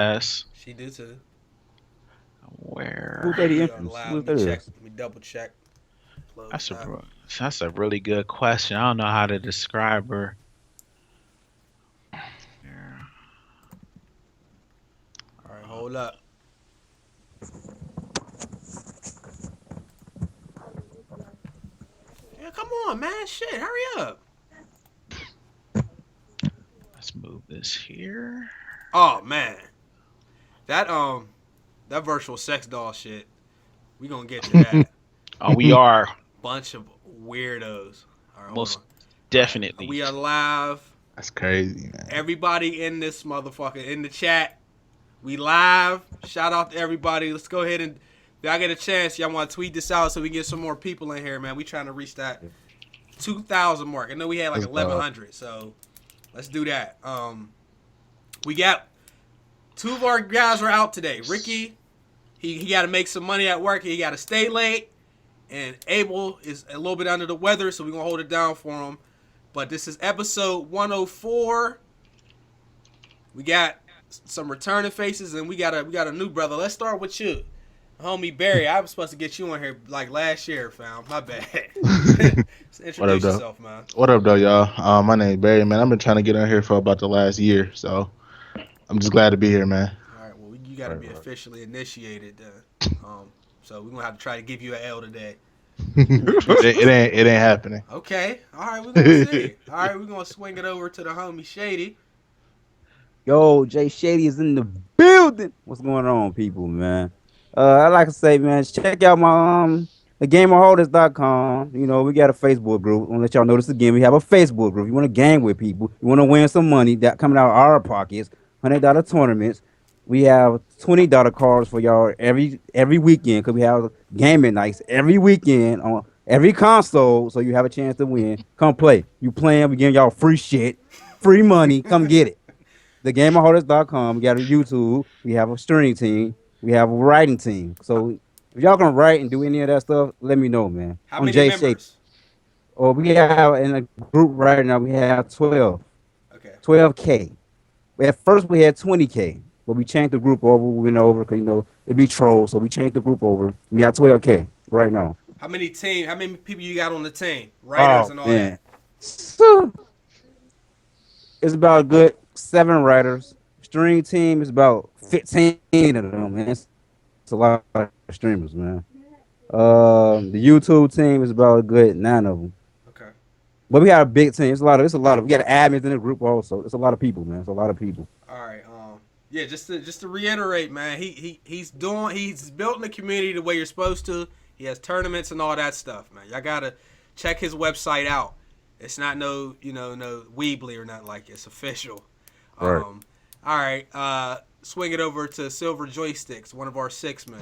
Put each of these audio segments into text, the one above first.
S. She do too. Who's Where? that? The We are entrance? live. Let Who's me that check. is? Let me double check. Close That's a that. that's a really good question. I don't know how to describe her. Yeah. All right, hold up. Yeah, come on, man. Shit, hurry up. Let's move this here. Oh man, that that virtual sex doll shit. We gonna get to that. Oh, we are Bunch of weirdos. All right, hold most on. All right, definitely. we are live. That's crazy, man. Everybody in this motherfucker in the chat. We live. Shout out to everybody. Let's go ahead and if y'all get a chance, y'all want to tweet this out so we get some more people in here, man. We trying to reach that 2,000 mark. I know we had like Let's go. 1,100, so let's do that. We got two of our guys are out today. Ricky, he got to make some money at work. He got to stay late, and Abel is a little bit under the weather, so we're gonna hold it down for him. But this is episode 104. We got some returning faces, and we got a new brother. Let's start with you, homie Barry. I was supposed to get you on here like last year, fam. My bad. So What up, introduce though? yourself, man. What up, though, y'all? My name is Barry, man. I've been trying to get on here for about the last year, so I'm just glad to be here, man. All right, well, you got to Right, be right. officially initiated. So we're gonna have to try to give you an L today. It ain't happening. Okay. All right, we're gonna see. All right, we're gonna swing it over to the homie Shady. Yo, Jay Shady is in the building. What's going on, people, man? I like to say, man, check out my thegamerholders.com. You know, we got a Facebook group. I want to let y'all know this again. We have a Facebook group. You want to gang with people. You want to win some money that coming out of our pockets. $100 tournaments. We have $20 cards for y'all every weekend because we have gaming nights every weekend on every console. So you have a chance to win. Come play. You playing? We giving y'all free shit, free money. Come get it. Thegamerholders.com. We got a YouTube. We have a streaming team. We have a writing team. So if y'all gonna write and do any of that stuff, let me know, man. How I'm many Jay Shady. members? Or we have in a group right now. We have 12, Okay. 12K. At first we had 20K, but we changed the group over. We went over because it'd be trolls, so we changed the group over. We got 12K right now. How many team? How many people you got on the team? Writers Oh and all man, that. so it's about a good 7 writers. Stream team is about 15 of them, man. It's a lot of streamers, man. The YouTube team is about a good 9 of them. Okay. But we got a big team. It's a lot of. We got admins in the group also. It's a lot of people, man. It's a lot of people. All right. Yeah. Just to reiterate, man. He's building the community the way you're supposed to. He has tournaments and all that stuff, man. Y'all gotta check his website out. It's not no Weebly or nothing like it. It's official. Right. All right. Swing it over to Silver Joysticks, one of our six men.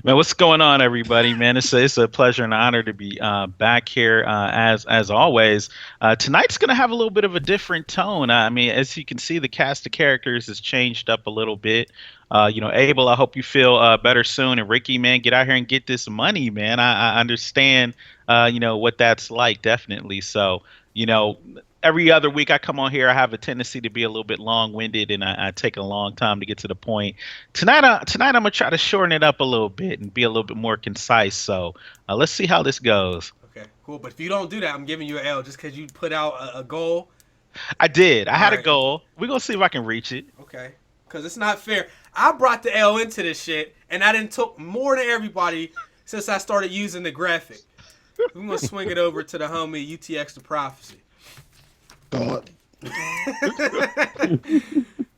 Man, what's going on, everybody? Man, it's a pleasure and honor to be back here as always. Tonight's gonna have a little bit of a different tone. I mean, as you can see, the cast of characters has changed up a little bit. Abel, I hope you feel better soon. And Ricky, man, get out here and get this money, man. I understand, what that's like, definitely. So, you know, every other week I come on here, I have a tendency to be a little bit long-winded, and I take a long time to get to the point. Tonight I'm gonna try to shorten it up a little bit and be a little bit more concise. So let's see how this goes. Okay, cool. But if you don't do that, I'm giving you an L just because you put out a goal. I did. I All had a right. goal. We're gonna see if I can reach it. Okay. Because it's not fair. I brought the L into this shit, and I didn't took more than everybody since I started using the graphic. We're going to swing it over to the homie UTX the Prophecy. God.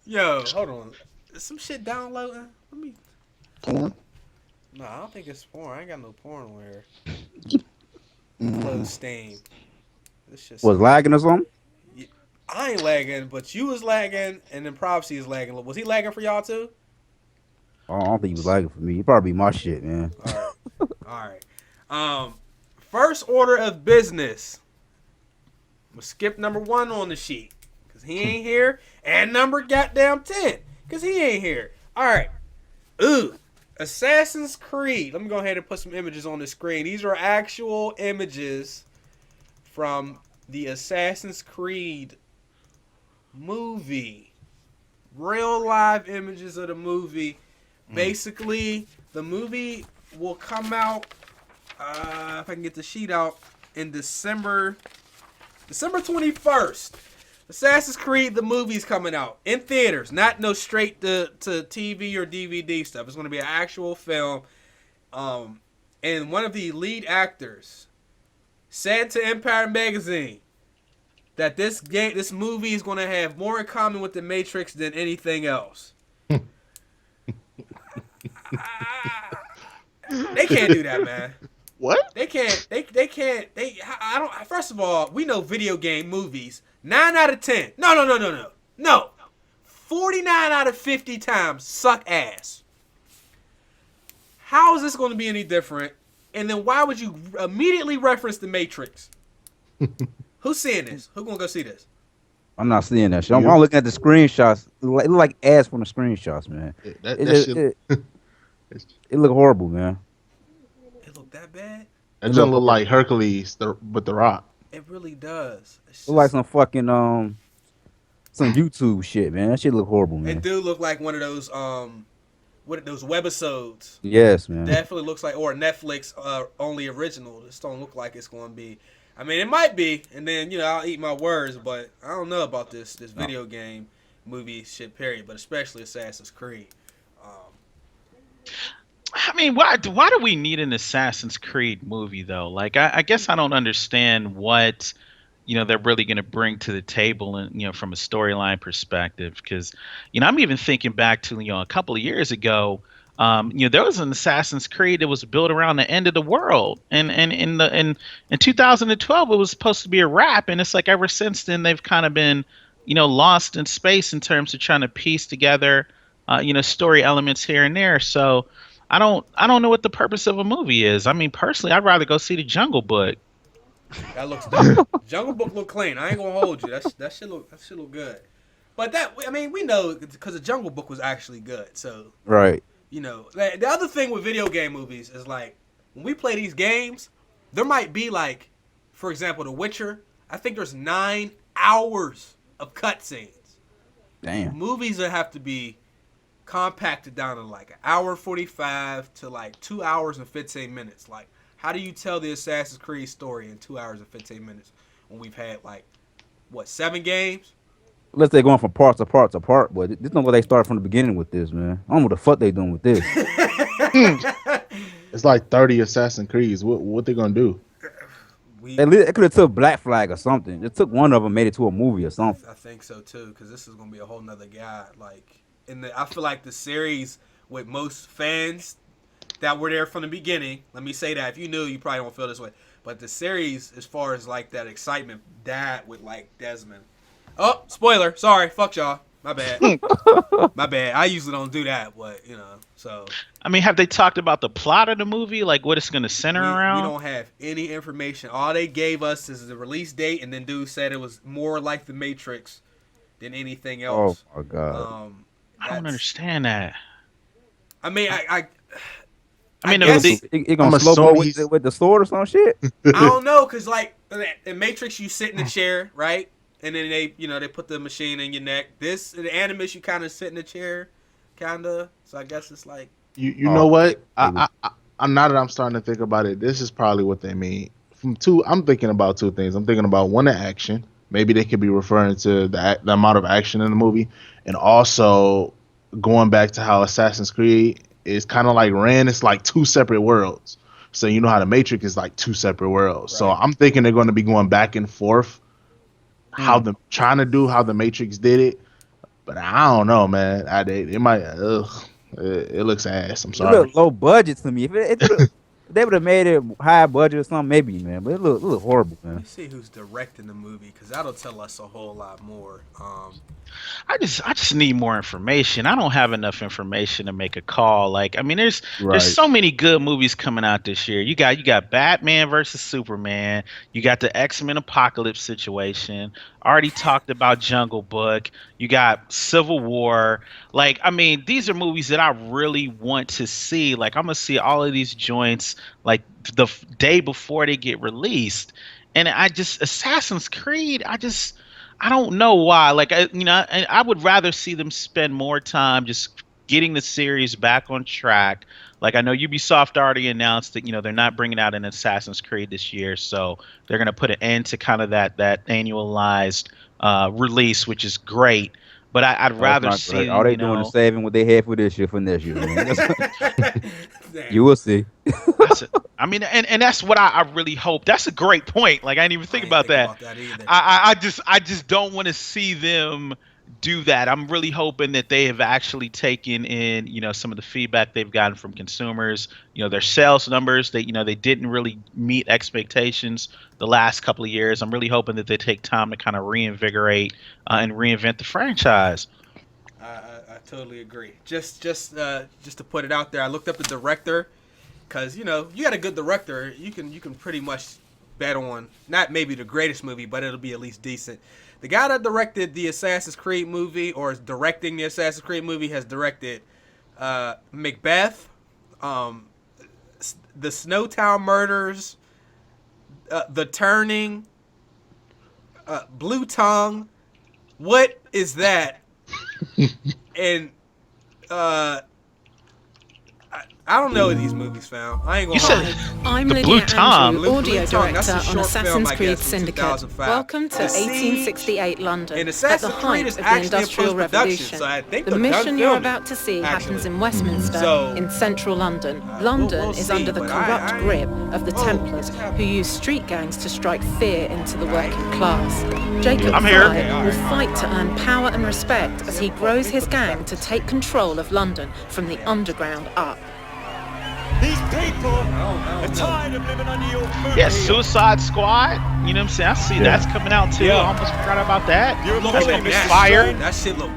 Yo, hold on. Is some shit downloading? Let me. Porn? No, I don't think it's porn. I ain't got no porn on here. Mm. Close Steam. This shit's Was so. lagging or something? I ain't lagging, but you was lagging, and then Prophecy is lagging. Was he lagging for y'all too? Oh, I don't think he was lagging for me. He probably my shit, man. All right. All right. First order of business. I'm gonna skip number 1 on the sheet because he ain't here, and number goddamn 10 because he ain't here. All right. Ooh, Assassin's Creed. Let me go ahead and put some images on the screen. These are actual images from the Assassin's Creed movie. real live images of the movie. Basically, the movie will come out, if I can get the sheet out, in December 21st. Assassin's Creed, the movie's coming out in theaters, not no straight to TV or DVD stuff. It's going to be an actual film. And one of the lead actors said to Empire Magazine that this movie is going to have more in common with The Matrix than anything else. They can't do that, man. What? They can't. They can't. I don't. First of all, we know video game movies. 9 out of 10. No. 49 out of 50 times suck ass. How is this going to be any different? And then why would you immediately reference The Matrix? Who's seeing this? Who's going to go see this? I'm not seeing that shit. I'm looking at the screenshots. It look like ass from the screenshots, man. It look horrible, man. It look that bad? It doesn't look like Hercules with the Rock. It really does. It look like some fucking some YouTube shit, man. That shit look horrible, man. It do look like one of those those webisodes. Yes, man. Definitely looks like, or Netflix only original. This don't look like it's going to be. I mean, it might be, and then I'll eat my words, but I don't know about this video game movie shit. Period, but especially Assassin's Creed. I mean, why do we need an Assassin's Creed movie though? Like, I guess I don't understand what they're really going to bring to the table, and from a storyline perspective. Because I'm even thinking back to a couple of years ago. There was an Assassin's Creed that was built around the end of the world, and in 2012 it was supposed to be a wrap, and it's like ever since then they've kind of been lost in space in terms of trying to piece together story elements here and there. So I don't know what the purpose of a movie is. I mean, personally, I'd rather go see the Jungle Book. That looks good. Jungle Book look clean. I ain't gonna hold you. That shit look good. But we know because the Jungle Book was actually good. So right. The other thing with video game movies is like when we play these games, there might be like, for example, The Witcher. I think there's 9 hours of cutscenes. Damn. Movies that have to be compacted down to like 1:45 to like 2 hours and 15 minutes. Like, how do you tell the Assassin's Creed story in 2 hours and 15 minutes when we've had like 7 games? Unless they're going from part to part to part, but this is not where they started from the beginning with this, man. I don't know what the fuck they doing with this. It's like 30 Assassin's Creeds. What they gonna do? It could have took Black Flag or something. It took one of them, made it to a movie or something. I think so too, because this is gonna be a whole nother guy. Like, I feel like the series with most fans that were there from the beginning. Let me say that if you knew, you probably don't feel this way. But the series, as far as like that excitement, died with like Desmond. Oh, spoiler! Sorry, fuck y'all. My bad. My bad. I usually don't do that, but so. I mean, have they talked about the plot of the movie, like what it's going to center around? We don't have any information. All they gave us is the release date, and then dude said it was more like The Matrix than anything else. Oh my god! I don't understand that. I mean, I mean, it gonna slow mo with the sword or some shit. I don't know, cause like in Matrix, you sit in the chair, right? And then they put the machine in your neck. The Animus, you kind of sit in the chair, kinda. So I guess it's like you know what? I'm now that I'm starting to think about it. This is probably what they mean. I'm thinking about 2 things. I'm thinking about one, the action. Maybe they could be referring to the amount of action in the movie, and also going back to how Assassin's Creed is kind of like ran. It's like 2 separate worlds. So how the Matrix is like 2 separate worlds. Right. So I'm thinking they're going to be going back and forth. Trying to do how the Matrix did it, but I don't know, man. It might. It looks ass. I'm sorry. It look low budget to me. If they would have made it high budget or something, maybe, man. But it look horrible, man. Let me see who's directing the movie, because that'll tell us a whole lot more. I just need more information. I don't have enough information to make a call. Like, I mean, there's so many good movies coming out this year. You got Batman versus Superman. You got the X-Men Apocalypse situation. Already talked about Jungle Book. You got Civil War. Like, I mean, these are movies that I really want to see. Like, I'm gonna see all of these joints like the day before they get released. And Assassin's Creed, I don't know why. Like, I would rather see them spend more time just getting the series back on track. Like, I know Ubisoft already announced that they're not bringing out an Assassin's Creed this year, so they're gonna put an end to kind of that annualized release, which is great. But I'd No, it's rather not see great. All they doing is saving what they had for this year for next year, man. Damn. You will see. that's it. I mean, and that's what I really hope. That's a great point. Like, I didn't even I think ain't about think that. about that either. I just don't want to see them do that. I'm really hoping that they have actually taken in, some of the feedback they've gotten from consumers, their sales numbers. They didn't really meet expectations the last couple of years. I'm really hoping that they take time to kind of reinvigorate and reinvent the franchise. I totally agree. Just to put it out there, I looked up the director because you got a good director, you can pretty much bet on not maybe the greatest movie, but it'll be at least decent. The guy that directed the Assassin's Creed movie, or is directing the Assassin's Creed movie, has directed Macbeth, the Snowtown Murders, The Turning, Blue Tongue. What is that? And I don't know these movies, fam. I ain't gonna. You said I'm the Lydia Blue Tongue. Andrew, audio Blue Tongue, that's director a on short Assassin's film, I Creed guess, from Syndicate. 2005. Welcome to The Siege 1868 London, and at Assassin's the Creed height is of the actually in Industrial post-production, Revolution. so I think The they're mission done you're filming, about to see happens actually. in Westminster, So, in central London. we'll London is see, under the but corrupt I- grip of the Whoa, Templars, what's who happening? use street gangs to strike fear into the working class. Jacob I'm here. Fry will fight to earn power and respect as he grows his gang to take control of London from the underground up. These people are tired of living under your foot. Yeah, Suicide Squad. You know what I'm saying? I see that's coming out too. Yeah. I almost forgot about that. You're That's bullying gonna be Mr. fire. Strange. That shit look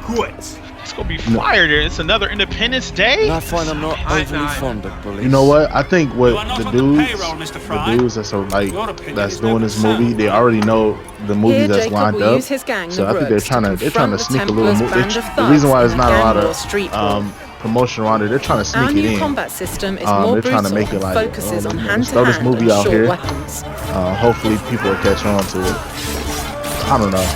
good. It's gonna be fire. It's another Independence Day. And I find I'm not overly fond of bullies. You know what? I think You are what not the on the dudes, payroll, Mr. Fry. the dudes that's like Your opinion that's is doing no this concern. movie, they already know the movie Here, that's Jacob lined will up. use his gang, So the I think they're Brooks, trying to confront the sneak a little Templars' more. band of The reason why thugs there's in not a gang lot war of street brawl. promotion around it, they're trying to sneak Our it new in. combat system is more They're trying brutal to make it and like, focuses on let's throw this hand-to-hand movie and out short here. weapons. Hopefully people will catch on to it. I don't know.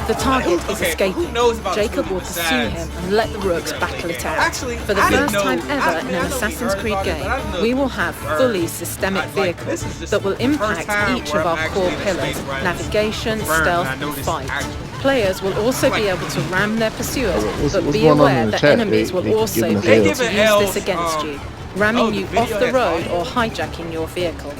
The target is Okay, escaping. who knows about this Jacob movie will pursue besides him and let the Rooks battle it out. Actually, For the I didn't first know- time I ever mean, in I an know we Assassin's heard Creed about it, game, but I didn't know we it will was have confirmed. fully systemic Like, vehicles this is just that will the first impact time each where of I'm our core actually in a pillars: space where it's navigation, confirmed stealth, and I know and this is fight. actual. Players will also be Like- able to ram their pursuers, What's but be going on aware in the that chat? enemies They will keep also giving be us able L's. to They're use giving this against L's, you, ramming the you video off the has road audio. or hijacking your vehicle.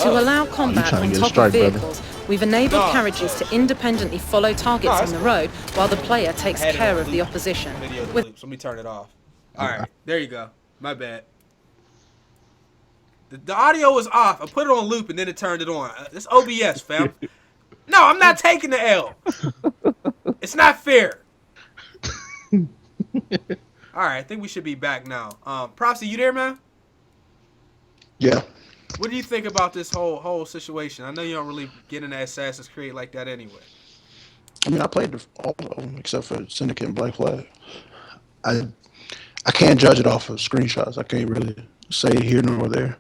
To allow combat trying to on get a top strike, of brother. vehicles, we've enabled No. carriages to independently follow targets No, on that's the cool. road while the player takes I had it care on of the loop. opposition. Video to With loop, so let me turn it off. All right, there you go. My bad. The audio was off. I put it on loop and then it turned it on. This OBS, fam. No, I'm not taking the L. It's not fair. All right, I think we should be back now. Propsy, you there, man? Yeah. What do you think about this whole situation? I know you don't really get into Assassin's Creed like that anyway. I mean, I played all of them except for Syndicate and Black Flag. I can't judge it off of screenshots. I can't really say here nor there.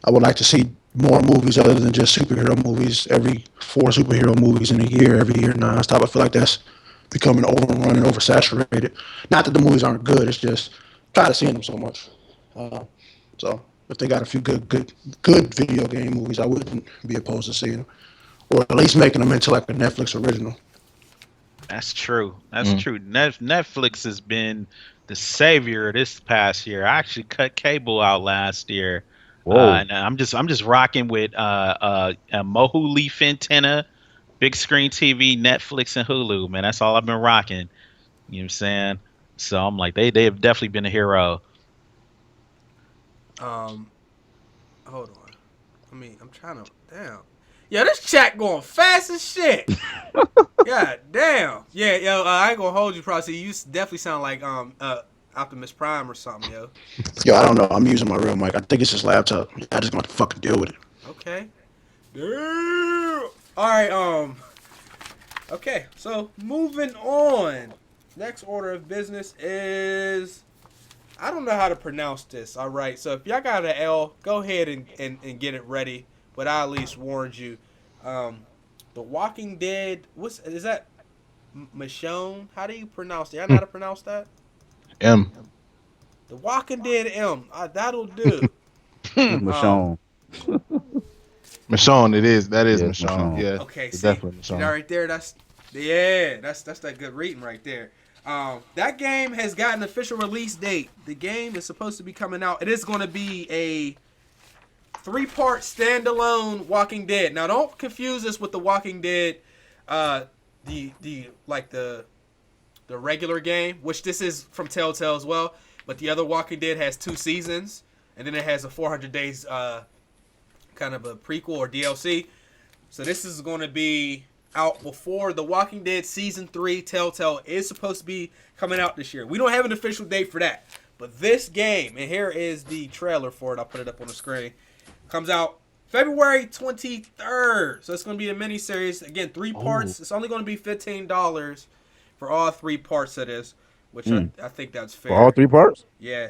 I would like to see more movies other than just superhero movies. Every 4 superhero movies in a year, every year nonstop. I feel like that's becoming overrun and oversaturated. Not that the movies aren't good. It's just tired of seeing them so much. So if they got a few good video game movies, I wouldn't be opposed to seeing them, or at least making them into like a Netflix original. That's true. That's true. Netflix has been the savior this past year. I actually cut cable out last year. Whoa. And I'm just rocking with a Mohu Leaf antenna, big screen TV, Netflix, and Hulu. Man, that's all I've been rocking. You know what I'm saying? So I'm like, they have definitely been a hero. Hold on. I'm trying to. Damn. Yo, this chat going fast as shit. God damn. Yeah, yo, I ain't gonna hold you, Prosy. You definitely sound like Optimus Prime or something, yo. Yo, I don't know. I'm using my real mic. I think it's this laptop. I just gonna have to fucking deal with it. Okay. Damn. All right. Okay. So moving on. Next order of business is. I don't know how to pronounce this. All right. So if y'all got an L, go ahead and get it ready. But I at least warned you. The Walking Dead. Is that? Michonne? How do you pronounce it? I know how to pronounce that. M. The Walking Dead M. That'll do. It's Michonne. Michonne, it is. That is Yeah, it's Michonne. Michonne. Yeah. Okay, it's see definitely that Michonne. right there. That's that good reading right there. That game has got an official release date. The game is supposed to be coming out. It is going to be a 3-part standalone Walking Dead. Now, don't confuse this with the Walking Dead, the regular game, which this is from Telltale as well. But the other Walking Dead has 2 seasons, and then it has a 400 days kind of a prequel or DLC. So this is going to be out before the Walking Dead Season 3. Telltale is supposed to be coming out this year. We don't have an official date for that. But this game, and here is the trailer for it. I'll put it up on the screen. Comes out February 23rd. So it's going to be a mini-series. Again, 3 parts. It's only going to be $15 for all 3 parts of this, which I think that's fair. For all 3 parts? Yeah.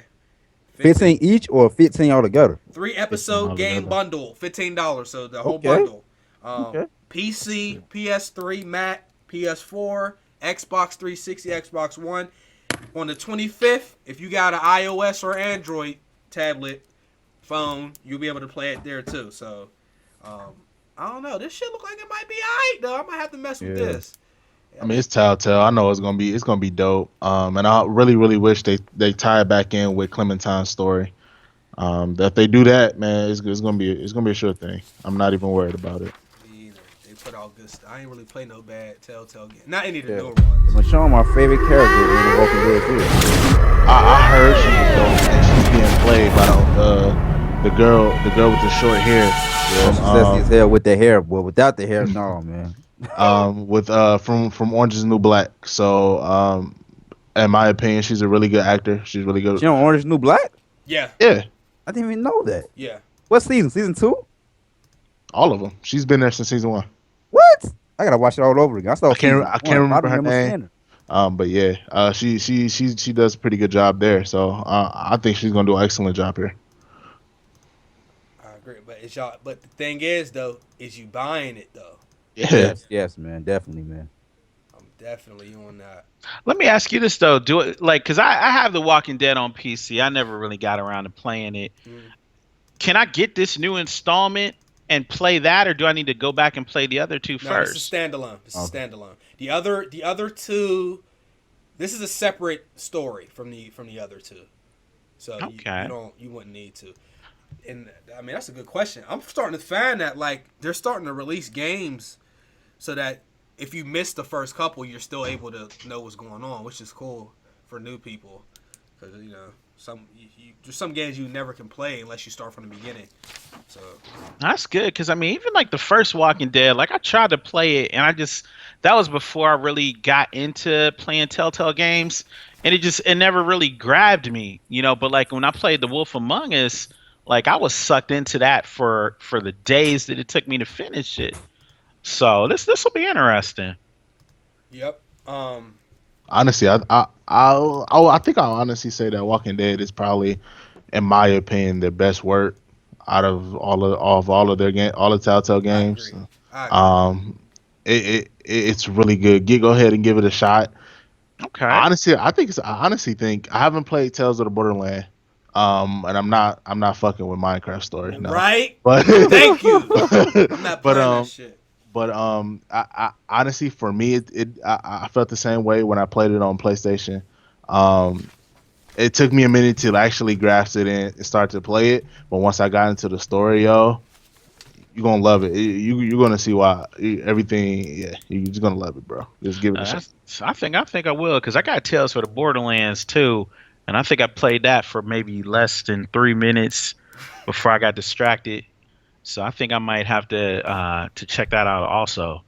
15 each or 15 altogether? 3-episode game bundle, $15. So the whole Okay. bundle. Okay. PC, PS3, Mac, PS4, Xbox 360, Xbox One. On the 25th, if you got an iOS or Android tablet, phone, you'll be able to play it there too. So, I don't know. This shit look like it might be alright though. I might have to mess with this. I mean, it's Telltale. I know it's gonna be dope. And I really, really wish they tie it back in with Clementine's story. That they do that, man, it's gonna be a sure thing. I'm not even worried about it. Me either. They put all good stuff. I ain't really play no bad Telltale game. Not any of the Yeah. newer ones. Michonne, my favorite character in The Walking Dead too. I heard she was dope, and she's being played by the girl with the short hair. Yeah, she's sexy as hell with the hair, but without the hair, no, man. From Orange Is the New Black. So, in my opinion, she's a really good actor. She's really good. She on Orange is the New Black? Yeah. Yeah, I didn't even know that. Yeah. What season? Season 2? all of them. She's been there since season 1. What? I gotta watch it all over again. I can't remember her seeing name. her. But yeah, she does a pretty good job there. So I think she's gonna do an excellent job here. I agree. But the thing is though, is you buying it though. Yeah. Yes, man, definitely, man. I'm definitely on that. Let me ask you this though: do it because I have The Walking Dead on PC. I never really got around to playing it. Can I get this new installment and play that, or do I need to go back and play the other 2 No, first? this is standalone. This is standalone. The other 2, this is a separate story from the other 2. So you wouldn't need to. And I mean that's a good question. I'm starting to find that like they're starting to release games so that if you miss the first couple, you're still able to know what's going on, which is cool for new people because there's some games you never can play unless you start from the beginning. So That's good because I mean, even like the first Walking Dead, like I tried to play it, and that was before I really got into playing Telltale games, and it never really grabbed me, But like when I played The Wolf Among Us, like I was sucked into that for the days that it took me to finish it. So this will be interesting. yep. Honestly, I think I'll honestly say that Walking Dead is probably, in my opinion, their best work out of all of their game, all the Telltale games. I agree. It's really good. Go ahead and give it a shot. Okay. Honestly, I honestly think I haven't played Tales of the Borderland, and I'm not fucking with Minecraft story. No. Right? But Thank you. I'm not playing that shit. But I honestly, for me, I felt the same way when I played it on PlayStation. It took me a minute to actually grasp it and start to play it. But once I got into the story, you're gonna love it. You're gonna see why everything. Yeah, you're just gonna love it, bro. Just give it a shot. I think I will because I got Tales for the Borderlands too, and I think I played that for maybe less than 3 minutes before I got distracted. So I think I might have to check that out also.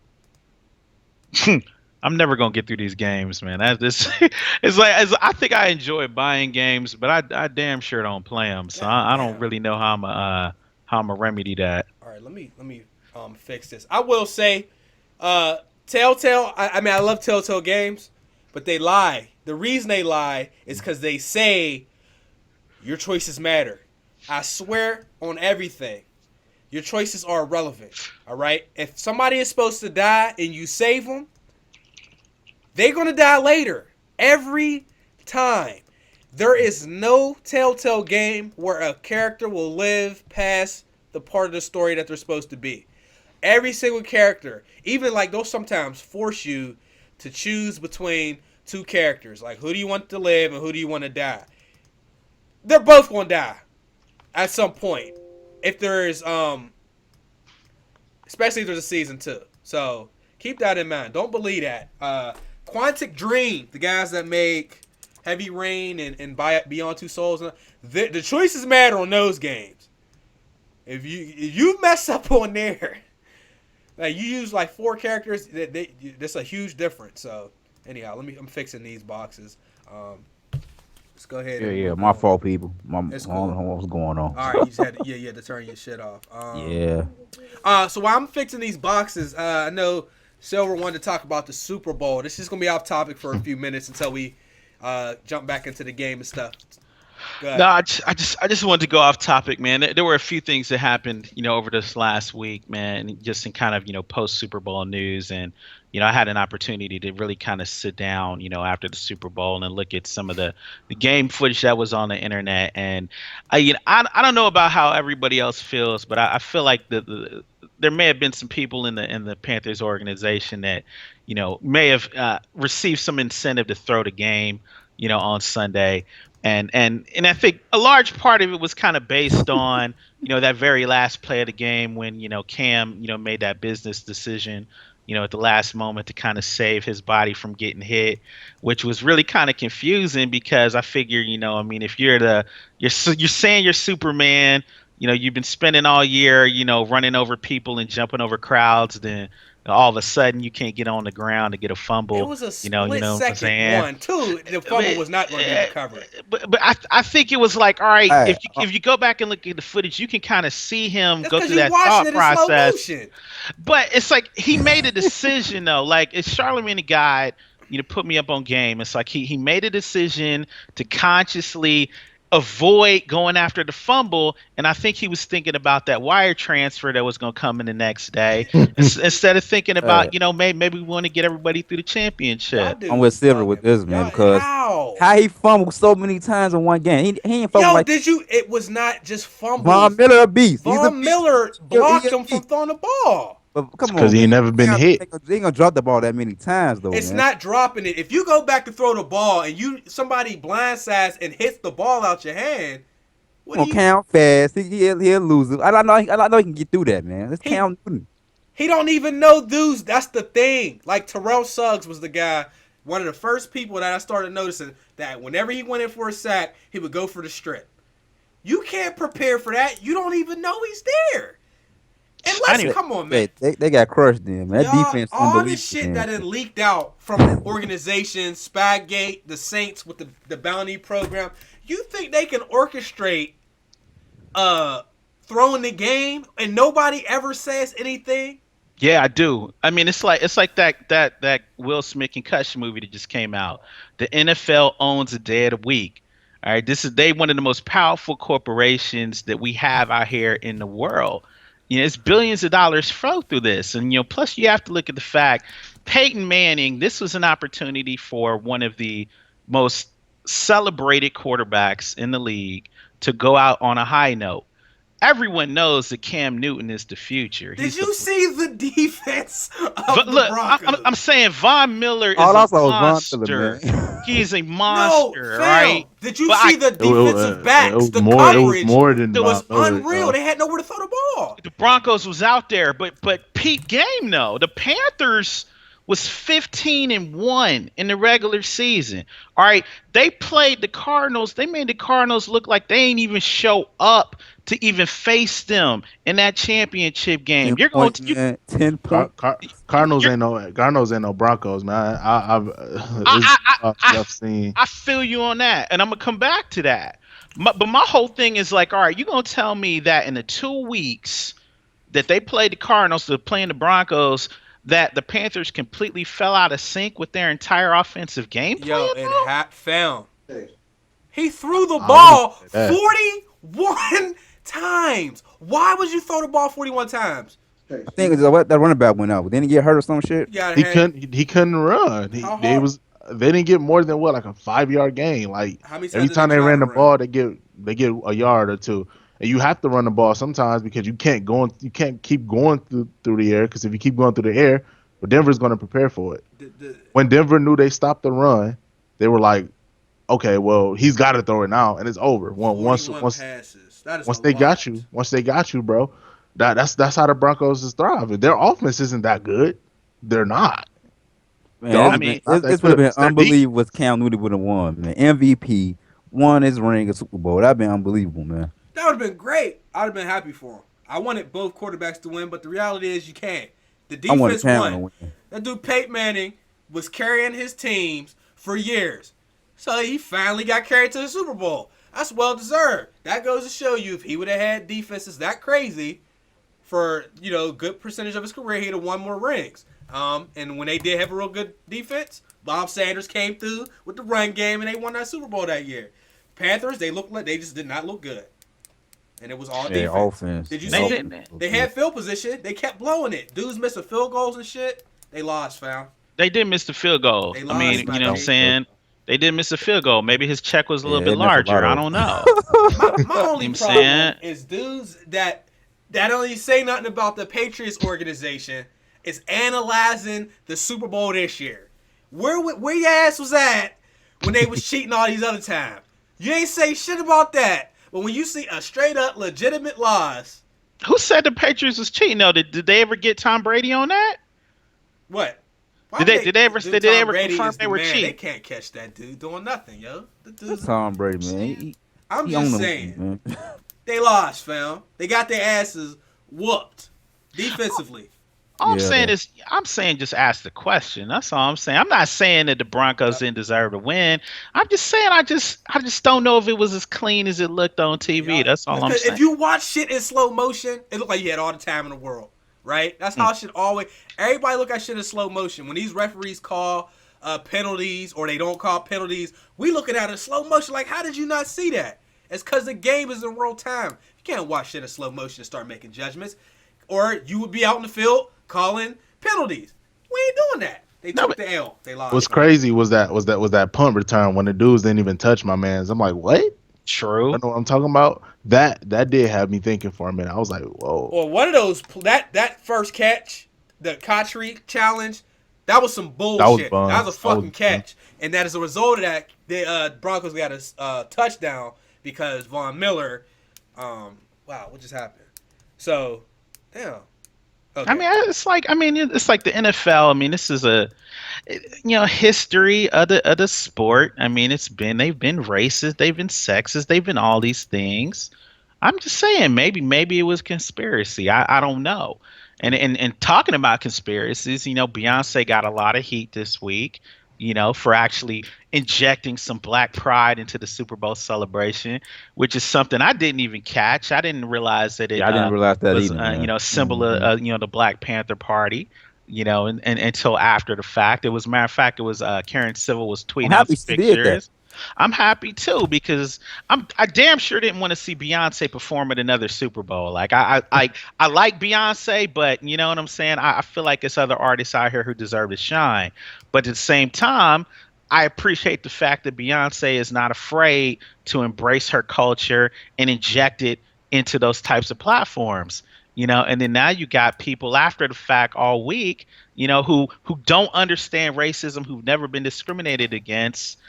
I'm never gonna get through these games, man. I think I enjoy buying games, but I damn sure don't play them. So I don't really know how I'm a remedy that. All right, let me fix this. I will say, Telltale. I mean, I love Telltale games, but they lie. The reason they lie is because they say your choices matter. I swear on everything. your choices are irrelevant. All right? If somebody is supposed to die and you save them, they're going to die later. Every time. There is no Telltale game where a character will live past the part of the story that they're supposed to be. Every single character, even like they'll sometimes force you to choose between two characters. Like, who do you want to live and who do you want to die? They're both going to die at some point. If there's, especially if there's a season 2. So, keep that in mind. Don't believe that. Quantic Dream, the guys that make Heavy Rain and Beyond Two Souls, the choices matter on those games. If you mess up on there, like you use like 4 characters, that's a huge difference. So anyhow, I'm fixing these boxes. Let's go ahead. Yeah, my fault, people. I don't know what's going on. All right, you just had to turn your shit off. Yeah. So while I'm fixing these boxes, I know Silver wanted to talk about the Super Bowl. This is gonna be off topic for a few minutes until we jump back into the game and stuff. No, I just wanted to go off topic, man. There were a few things that happened, over this last week, man, just in kind of, post Super Bowl news. And, I had an opportunity to really kind of sit down, after the Super Bowl and look at some of the game footage that was on the internet. And I don't know about how everybody else feels, but I feel like there may have been some people in the Panthers organization that, may have received some incentive to throw the game, on Sunday. And I think a large part of it was kind of based on, that very last play of the game when, Cam, made that business decision, at the last moment to kind of save his body from getting hit, which was really kind of confusing because I figure, if you're saying you're Superman, you've been spending all year, running over people and jumping over crowds, then all of a sudden you can't get on the ground to get a fumble. It was a split-second one, too. The fumble was not going to be recovered. But I think it was like, all right, if you go back and look at the footage, you can kind of see him go through that thought process. But it's like he made a decision, though. Like, it's Charlemagne the Guy, put me up on game. It's like he made a decision to consciously avoid going after the fumble, and I think he was thinking about that wire transfer that was going to come in the next day instead of thinking about maybe we want to get everybody through the championship. I'm with Silver with this, man, because how he fumbled so many times in one game. He ain't fumbled like. It was not just fumbles. Von Miller a beast. Von Miller blocked him from throwing the ball. But come on, because he ain't never been hit. He ain't gonna drop the ball that many times, though. It's not dropping it. If you go back to throw the ball and somebody blindsides and hits the ball out your hand, count fast. He'll lose it. I know he can get through that, man. Let's count. He don't even know dudes. That's the thing. Like Terrell Suggs was the guy, one of the first people that I started noticing that whenever he went in for a sack, he would go for the strip. You can't prepare for that. You don't even know he's there. And come on, man. They got crushed then, man. That defense, all the shit that had leaked out from organizations, Spygate, the Saints with the bounty program. You think they can orchestrate throwing the game and nobody ever says anything? Yeah, I do. I mean, it's like that Will Smith concussion movie that just came out. The NFL owns a day of the week. All right, they one of the most powerful corporations that we have out here in the world. It's billions of dollars flow through this. And, plus you have to look at the fact, Peyton Manning, this was an opportunity for one of the most celebrated quarterbacks in the league to go out on a high note. Everyone knows that Cam Newton is the future. Did you see the defense of the Broncos? I'm saying Von Miller is a monster. He's a monster, right? Did you see the defensive backs? The coverage was unreal. They had nowhere to throw the ball. The Broncos was out there, but peak game though. The Panthers was 15-1 in the regular season. All right, they played the Cardinals. They made the Cardinals look like they ain't even show up to even face them in that championship game. You're going to 10 points. Cardinals ain't no Broncos, man. I've seen. I feel you on that, and I'm gonna come back to that. But my whole thing is like, all right, you're gonna tell me that in the 2 weeks that they played the Cardinals, they're playing the Broncos, that the Panthers completely fell out of sync with their entire offensive game plan? He threw the ball 41 times. Why would you throw the ball 41 times? I think it's what that running back went out. Didn't he get hurt or some shit? Yeah, He couldn't run. How hard? They didn't get more than like a 5-yard gain. Like How many times every did time they they try ran to the run? ball, they get a yard or two. And you have to run the ball sometimes because you can't keep going through the air, because if you keep going through the air, well, Denver's going to prepare for it. When Denver knew they stopped the run, they were like, okay, well, he's got to throw it now, and it's over. Once passes. That is they got you, bro. That's how the Broncos is thriving. Their offense isn't that good. They're not. Man, this would have been unbelievable if Cam Newton would have won, man. MVP, won his ring of Super Bowl. That'd been unbelievable, man. That would have been great. I'd have been happy for him. I wanted both quarterbacks to win, but the reality is you can't. The defense won. That dude Peyton Manning was carrying his teams for years. So he finally got carried to the Super Bowl. That's well deserved. That goes to show you if he would have had defenses that crazy for, good percentage of his career, he'd have won more rings. And when they did have a real good defense, Bob Sanders came through with the run game and they won that Super Bowl that year. Panthers, they just did not look good. And it was all defense. Offense. Did you see? They had field position. They kept blowing it. Dudes missing field goals and shit. They lost, fam. They did miss the field goal. I mean, you know what I'm saying? They did miss a field goal. Maybe his check was a little bit larger. I don't know. My only problem is dudes that don't even say nothing about the Patriots organization is analyzing the Super Bowl this year. Where your ass was at when they was cheating all these other times? You ain't say shit about that. But when you see a straight up legitimate loss, who said the Patriots was cheating? No, did they ever get Tom Brady on that? What? Did they ever confirm they were cheating? They can't catch that dude doing nothing, yo. Tom Brady, man. I'm just saying. They lost, fam. They got their asses whooped defensively. All I'm saying is, just ask the question. That's all I'm saying. I'm not saying that the Broncos didn't deserve to win. I'm just saying I just don't know if it was as clean as it looked on TV. That's all I'm saying. If you watch shit in slow motion, it looked like you had all the time in the world, right? That's how shit always. Everybody look at shit in slow motion. When these referees call penalties or they don't call penalties, we looking at it in slow motion. Like, how did you not see that? It's because the game is in real time. You can't watch shit in slow motion and start making judgments, or you would be out in the field calling penalties. We ain't doing that. They took the L. They lost. What's crazy was that punt return when the dudes didn't even touch my mans. I'm like, what? True. I know what I'm talking about. That did have me thinking for a minute. I was like, whoa. Well, one of those that first catch, the Kotri challenge, that was some bullshit. That was a fucking catch. And that as a result of that, the Broncos got a touchdown because Von Miller. Wow, what just happened? So, damn. Okay. It's like the NFL. I mean, this is a history of the sport. I mean, they've been racist, they've been sexist, they've been all these things. I'm just saying, maybe it was conspiracy. I don't know. And talking about conspiracies, Beyonce got a lot of heat this week, for actually injecting some black pride into the Super Bowl celebration, which is something I didn't even catch. I didn't realize that I didn't realize that was, either. A symbol of, the Black Panther Party, and until after the fact. It was, matter of fact, it was Karen Civil was tweeting out some pictures. I'm happy too, because I damn sure didn't want to see Beyonce perform at another Super Bowl. Like I like Beyonce, but you know what I'm saying? I feel like there's other artists out here who deserve to shine. But at the same time, I appreciate the fact that Beyonce is not afraid to embrace her culture and inject it into those types of platforms. And then now you got people after the fact all week, who don't understand racism, who've never been discriminated against,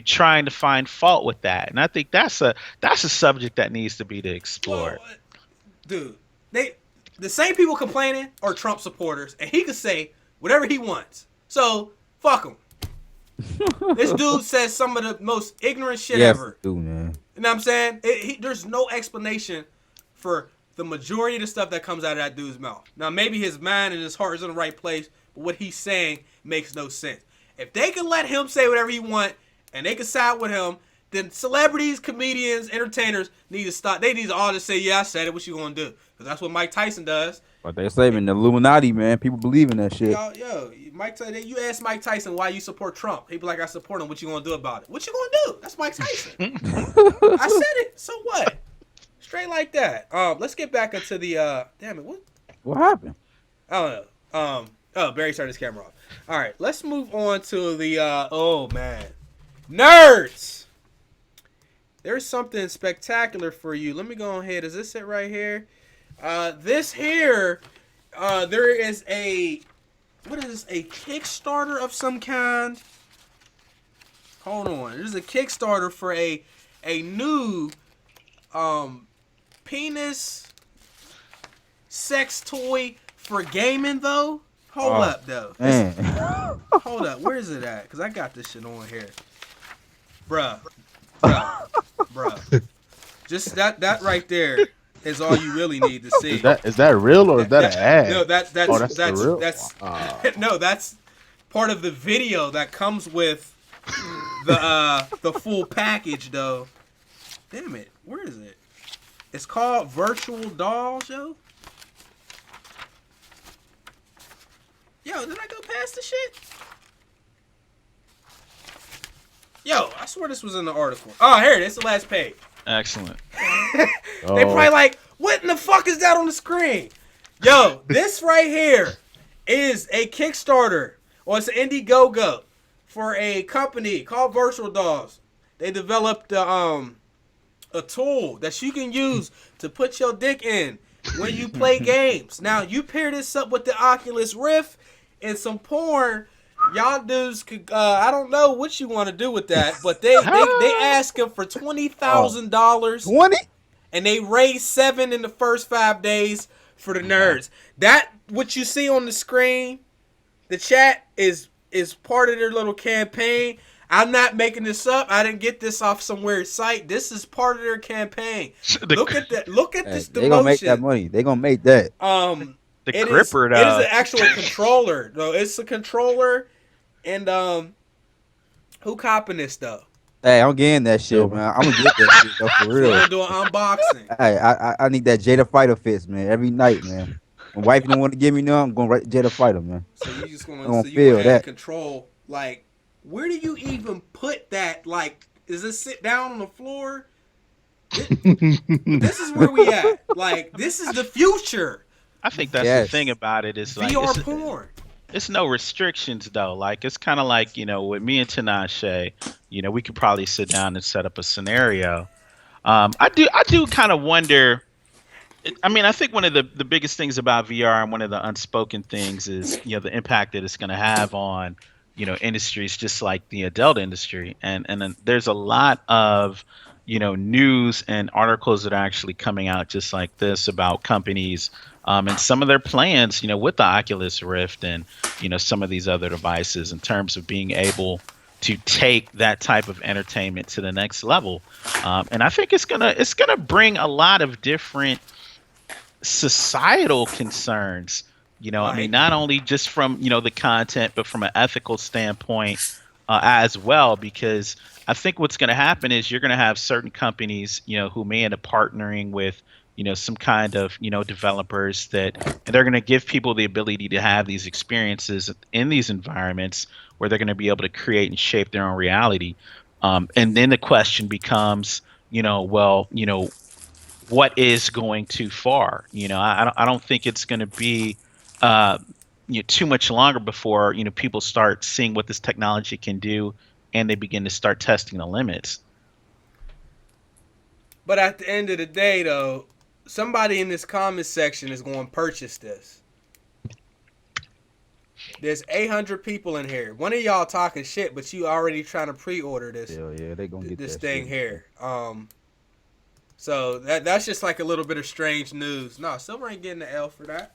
trying to find fault with that. And I think that's a subject that needs to be explored. Well, dude, the same people complaining are Trump supporters, and he can say whatever he wants. So fuck him. This dude says some of the most ignorant shit ever. Dude, man. You know what I'm saying? There's no explanation for the majority of the stuff that comes out of that dude's mouth. Now, maybe his mind and his heart is in the right place, but what he's saying makes no sense. If they can let him say whatever he wants and they can side with him, then celebrities, comedians, entertainers need to stop. They need to all just say, yeah, I said it. What you gonna do? Because that's what Mike Tyson does. But they're saving the Illuminati, man. People believe in that shit. Yo, you ask Mike Tyson why you support Trump. He be like, I support him. What you gonna do about it? What you gonna do? That's Mike Tyson. I said it. So what? Straight like like that. Let's get back into the damn it, What happened? I don't know. Oh, Barry started his camera off. All right, let's move on to the oh man, nerds. There's something spectacular for you. Let me go ahead. Is this it right here? This here, there is a, what is this? A Kickstarter of some kind. Hold on. There's a Kickstarter for a new penis sex toy for gaming though. Hold up though. Hold up. Where is it at? Because I got this shit on here. Bruh. Just that right there is all you really need to see. Is that real or is that an ad? No, that's real? No, that's part of the video that comes with the full package though. Damn it, where is it? It's called Virtualdolls, yo. Yo, did I go past the shit? Yo, I swear this was in the article. Oh, here it is, the last page. Excellent. They probably like, what in the fuck is that on the screen? Yo, this right here is a Kickstarter, or it's an Indiegogo for a company called Virtualdolls. They developed a tool that you can use to put your dick in when you play games. Now, you pair this up with the Oculus Rift and some porn. Y'all dudes could, I don't know what you want to do with that, but they ask him for $20,000. 20? And they raised $7 in the first 5 days for the nerds. That, what you see on the screen, the chat is part of their little campaign. I'm not making this up. I didn't get this off some weird site. This is part of their campaign. Look at that. Look at this demotion. They gonna make that money. They gonna make that. The gripper, though. It is an actual controller, though. It's a controller, and who copping this though? Hey, I'm getting that shit, man. I'm gonna get that shit though, for real. We're gonna do an unboxing. Hey, I need that Jada Fighter fist, man, every night, man. My wife don't want to give me none. I'm gonna write Jada Fighter, man. So you just gonna, gonna so you feel gonna that. control, like, where do you even put that? Like, does it sit down on the floor? This is where we at. Like, this is the future. I think that's the thing about it is like VR porn. It's no restrictions though. Like it's kind of like with me and Tinashe, we could probably sit down and set up a scenario. I do kind of wonder. I mean, I think one of the biggest things about VR and one of the unspoken things is the impact that it's going to have on industries just like the adult industry, and then there's a lot of news and articles that are actually coming out just like this about companies and some of their plans, with the Oculus Rift and, some of these other devices in terms of being able to take that type of entertainment to the next level. And I think it's gonna bring a lot of different societal concerns, I mean, not only just from, the content, but from an ethical standpoint as well, because I think what's going to happen is you're going to have certain companies, who may end up partnering with, some kind of, developers and they're going to give people the ability to have these experiences in these environments where they're going to be able to create and shape their own reality. And then the question becomes, what is going too far? I don't think it's going to be too much longer before people start seeing what this technology can do and they begin to start testing the limits. But at the end of the day, though, somebody in this comment section is going to purchase this. There's 800 people in here. One of y'all talking shit, but you already trying to pre-order this. Hell yeah, they gonna get this that thing shit. here. So that's just like a little bit of strange news. No, Silver ain't getting the L for that.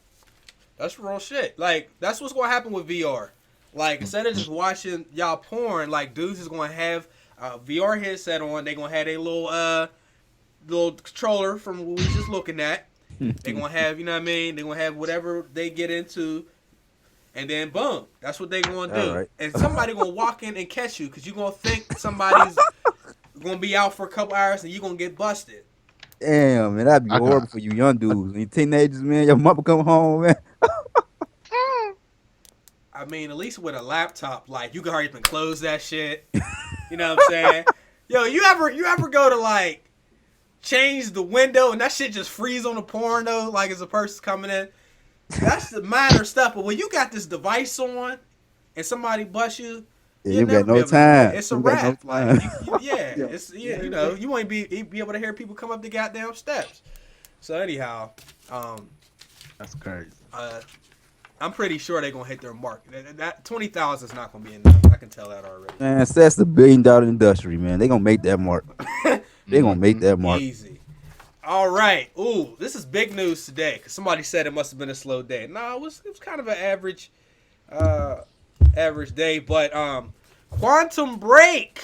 That's real shit. Like, that's what's going to happen with VR. Like, instead of just watching y'all porn, like, dudes is going to have a VR headset on. They going to have a little controller from what we just looking at. They going to have, you know what I mean? They going to have whatever they get into. And then, boom. That's what they going to do. Right. And somebody going to walk in and catch you because you going to think somebody's going to be out for a couple hours and you going to get busted. Damn, man, that'd be horrible for you young dudes. When you teenagers, man, your mother come home, man. I mean, at least with a laptop, like, you can hurry up and close that shit. You know what I'm saying? Yo, you ever go to, like, change the window and that shit just freeze on the porno like as a person's coming in. That's the minor stuff. But when you got this device on and somebody busts you, Yeah, you'll you never got be no able to do that. time. It's a You got no wrap. time. Like, it's you know, you won't be able to hear people come up the goddamn steps. So anyhow, That's crazy. I'm pretty sure they're gonna hit their mark. That 20,000 is not gonna be enough. I can tell that already. Man, that's the $1 billion industry, man. They gonna make that mark. They gonna make that mark. Easy. All right. Ooh, this is big news today because somebody said it must have been a slow day. No, it was kind of an average day. But Quantum Break,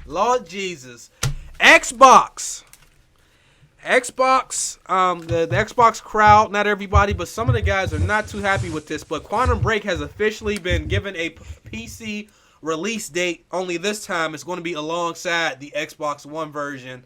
Lord Jesus, Xbox, the Xbox crowd, not everybody, but some of the guys are not too happy with this. But Quantum Break has officially been given a PC release date. Only this time it's going to be alongside the Xbox One version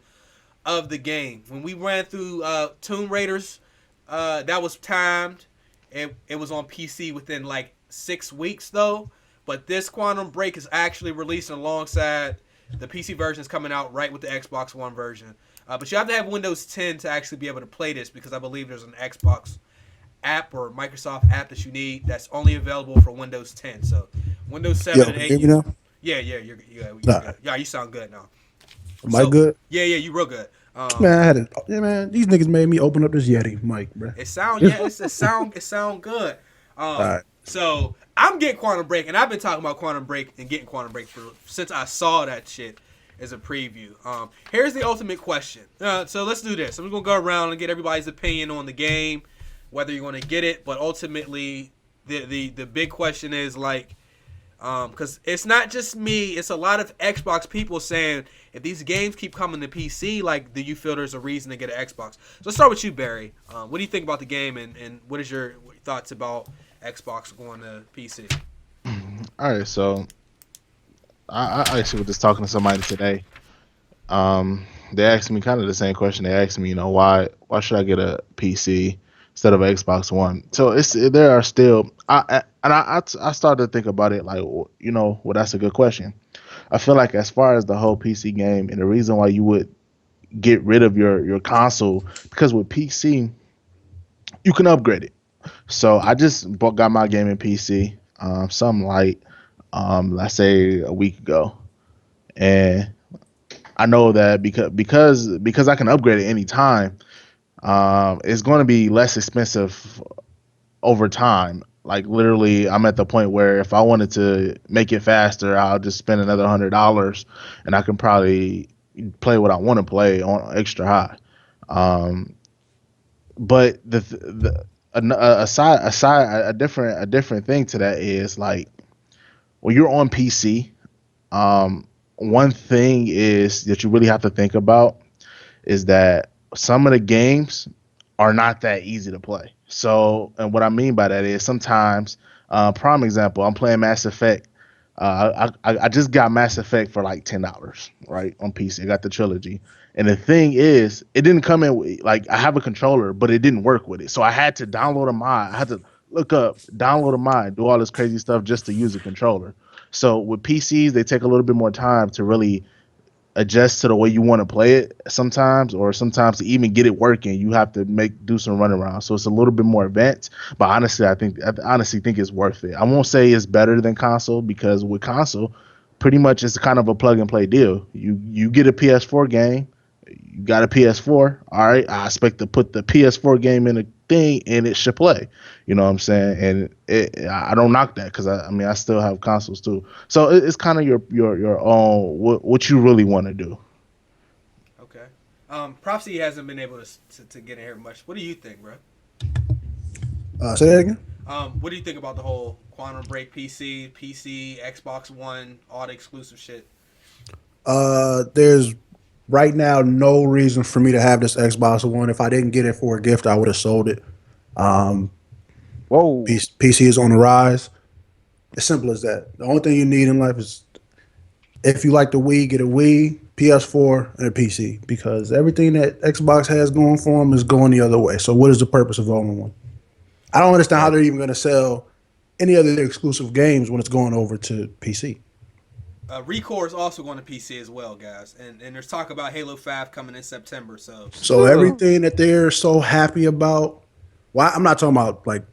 of the game. When we ran through Tomb Raiders, that was timed. It was on PC within like 6 weeks though. But this Quantum Break is actually releasing alongside the PC version is coming out right with the Xbox One version. But you have to have Windows 10 to actually be able to play this because I believe there's an Xbox app or Microsoft app that you need that's only available for Windows 10. So Windows 7 and 8. You know? Yeah, you're good. Yeah, you sound good now. Am I good? Yeah, you real good. Man, I had it. Yeah, man, these niggas made me open up this Yeti mic, bro. It sound good. Right. So I'm getting Quantum Break, and I've been talking about Quantum Break and getting Quantum Break since I saw that shit as a preview. Here's the ultimate question. So let's do this. I'm gonna go around and get everybody's opinion on the game, whether you're gonna get it. But ultimately, the big question is like, because it's not just me, it's a lot of Xbox people saying if these games keep coming to PC, like, do you feel there's a reason to get an Xbox? So let's start with you, Barry. What do you think about the game, and what is your thoughts about Xbox going to PC? All right, so I actually was just talking to somebody today. They asked me kind of the same question. They asked me, why should I get a PC instead of an Xbox One? So there are still I started to think about it like, well, that's a good question. I feel like as far as the whole PC game and the reason why you would get rid of your console, because with PC you can upgrade it. So I just got my gaming PC, something like let's say a week ago, and I know that because I can upgrade it anytime, it's going to be less expensive over time. Like literally, I'm at the point where if I wanted to make it faster, I'll just spend another $100, and I can probably play what I want to play on extra high. But a different thing to that is like when you're on PC, one thing is that you really have to think about is that some of the games are not that easy to play. So, and what I mean by that is sometimes, prime example, I'm playing Mass Effect. I just got Mass Effect for like $10, right, on PC. I got the trilogy. And the thing is, it didn't come in with, like, I have a controller, but it didn't work with it. So I had to download a mod. I had to look up, download a mod, do all this crazy stuff just to use a controller. So with PCs, they take a little bit more time to really adjust to the way you want to play it sometimes, or sometimes to even get it working, you have to do some runaround. So it's a little bit more advanced, but honestly, I honestly think it's worth it. I won't say it's better than console, because with console, pretty much it's kind of a plug and play deal. You get a PS4 game, you got a PS4, all right, I expect to put the PS4 game in a thing and it should play. You know what I'm saying? And I don't knock that, because I still have consoles too. So it's kind of your own what you really want to do. Okay. Propsy hasn't been able to get in here much. What do you think, bro? Say that again. What do you think about the whole Quantum Break PC, Xbox One, all the exclusive shit? There's right now no reason for me to have this Xbox One. If I didn't get it for a gift, I would have sold it. Whoa. PC is on the rise. As simple as that. The only thing you need in life is, if you like the Wii, get a Wii, PS4, and a PC, because everything that Xbox has going for them is going the other way. So what is the purpose of owning one? I don't understand how they're even going to sell any other exclusive games when it's going over to PC. Recore is also going to PC as well, guys, and there's talk about Halo 5 coming in September. So everything that they're so happy about, well, I'm not talking about like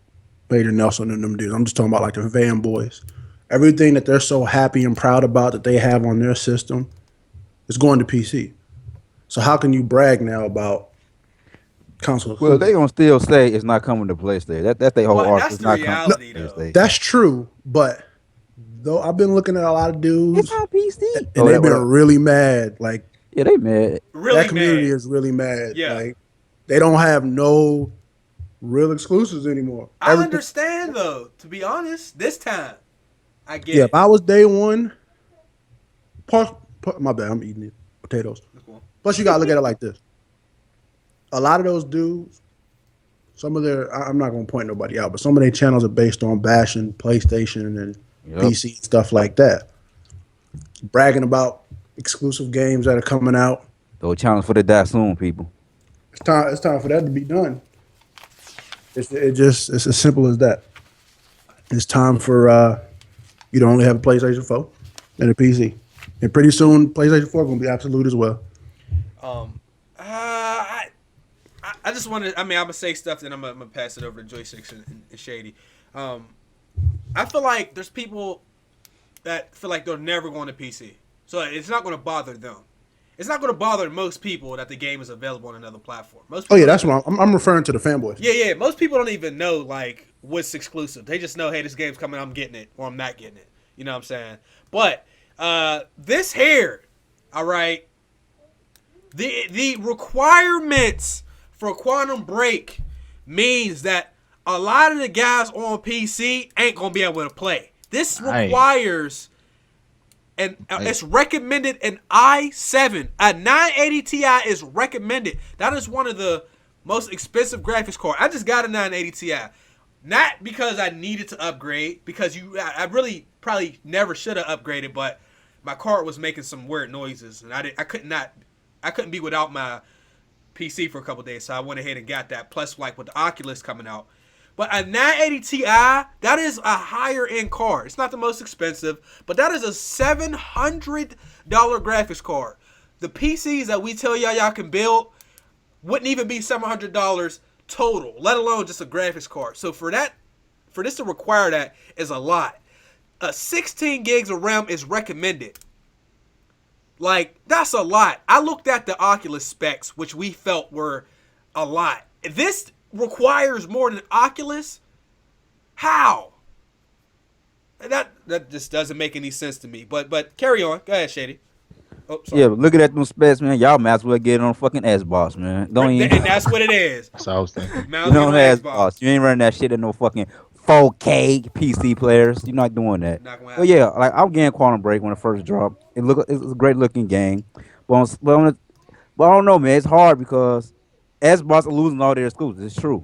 Vader Nelson and them dudes. I'm just talking about like the fanboys. Everything that they're so happy and proud about that they have on their system is going to PC. So how can you brag now about console? Well, they gonna still say it's not coming to PlayStation. That's their whole Well, argument. that's It's the not coming reality, to though. PlayStation. That's true, but though I've been looking at a lot of dudes, It's on PC. and they've been really mad. Like, yeah, they mad. Really that community mad. is really mad. Yeah. Like, they don't have no real exclusives anymore. I understand, though. To be honest, this time, I get it. If I was day one, my bad, I'm eating it. Potatoes. Cool. Plus, you gotta look at it like this. A lot of those dudes, some of their, I'm not gonna point nobody out, but some of their channels are based on bashing PlayStation and PC and stuff like that. Bragging about exclusive games that are coming out. Those channels for the die soon, people. It's time for that to be done. It's as simple as that. It's time for you to only have a PlayStation 4 and a PC. And pretty soon PlayStation 4 is gonna be absolute as well. I just want to. I mean, I'm gonna say stuff, then I'm gonna pass it over to Joysticks and Shady. I feel like there's people that feel like they're never going to PC, so it's not going to bother them. It's not going to bother most people that the game is available on another platform. Most people That's what I'm referring to the fanboys. Yeah. Most people don't even know like what's exclusive. They just know, hey, this game's coming, I'm getting it, or I'm not getting it. You know what I'm saying? But this here, all right, the requirements for Quantum Break means that a lot of the guys on PC ain't gonna be able to play. This requires, and it's recommended an i7. A 980 Ti is recommended. That is one of the most expensive graphics card. I just got a 980 Ti, not because I needed to upgrade, because I really probably never should have upgraded, but my card was making some weird noises, and I couldn't be without my PC for a couple days, so I went ahead and got that. Plus, like with the Oculus coming out, but a 980 Ti, that is a higher end card. It's not the most expensive, but that is a $700 graphics card. The PCs that we tell y'all can build wouldn't even be $700 total, let alone just a graphics card. So for this to require that is a lot. 16 gigs of RAM is recommended. Like, that's a lot. I looked at the Oculus specs, which we felt were a lot. This requires more than Oculus? How? That just doesn't make any sense to me. But carry on. Go ahead, Shady. Oh, sorry. Yeah, but looking at them specs, man, y'all might as well get it on fucking Xbox, man. Don't even. And that's what it is. That's what I was thinking. You don't have Xbox. You ain't running that shit in no fucking 4K PC players. You're not doing that. Well, yeah, like I'm getting Quantum Break when it first dropped. It's a great looking game, but I don't know, man. It's hard because Xbox are losing all their exclusives. It's true.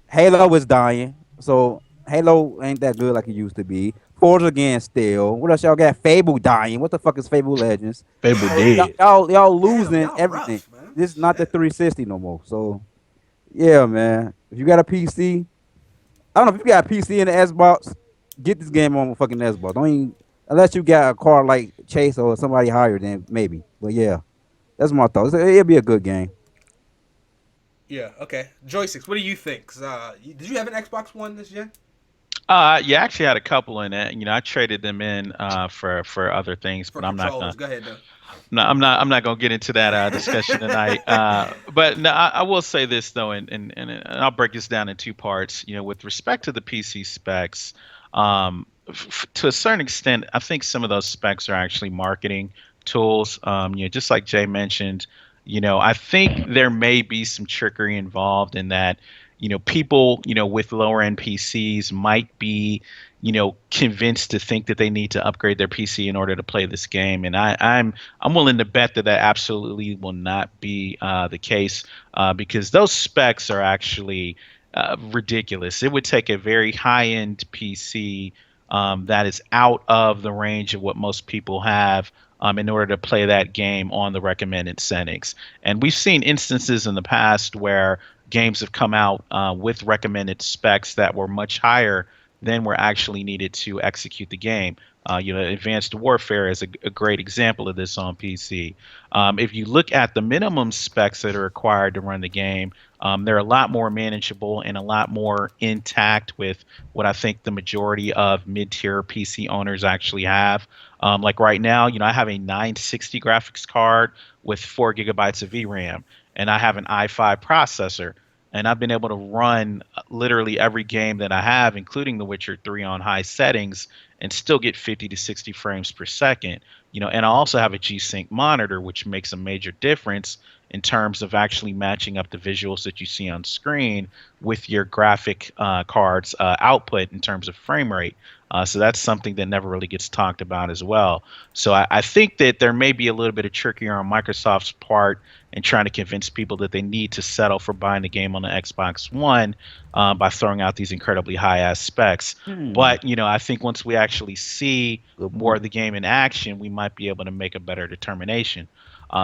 Halo is dying, so Halo ain't that good like it used to be. Forza again still. What else y'all got? Fable dying. What the fuck is Fable Legends? Fable dead. Y'all losing y'all everything. rough, This is not the 360 no more. So yeah, man. If you got a PC, I don't know if you got a PC and an Xbox, get this game on fucking Xbox. Don't even, unless you got a car like Chase or somebody higher, then maybe. But yeah, that's my thoughts. It'll be a good game. Yeah, okay. Joysticks, what do you think? Did you have an Xbox One this gen? Yeah, I actually had a couple in it. You know, I traded them in for other things, but I'm not gonna. Go ahead, though. No, I'm not gonna get into that discussion tonight. But no, I will say this though, and I'll break this down in two parts. You know, with respect to the PC specs, to a certain extent, I think some of those specs are actually marketing tools. You know, just like Jay mentioned, you know, I think there may be some trickery involved in that. You know, people, you know, with lower end PCs might be, you know, convinced to think that they need to upgrade their PC in order to play this game, and I'm willing to bet that absolutely will not be the case because those specs are actually ridiculous. It would take a very high end PC that is out of the range of what most people have in order to play that game on the recommended settings. And we've seen instances in the past where games have come out with recommended specs that were much higher than were actually needed to execute the game. Advanced Warfare is a great example of this on PC. If you look at the minimum specs that are required to run the game, they're a lot more manageable and a lot more intact with what I think the majority of mid-tier PC owners actually have. Like right now, I have a 960 graphics card with 4 gigabytes of VRAM, and I have an i5 processor. And I've been able to run literally every game that I have, including The Witcher 3 on high settings, and still get 50 to 60 frames per second. And I also have a G-Sync monitor, which makes a major difference in terms of actually matching up the visuals that you see on screen with your graphic card's output in terms of frame rate. So that's something that never really gets talked about as well. So I think that there may be a little bit of trickery on Microsoft's part in trying to convince people that they need to settle for buying the game on the Xbox One by throwing out these incredibly high-ass specs. But, I think once we actually see more of the game in action, we might be able to make a better determination.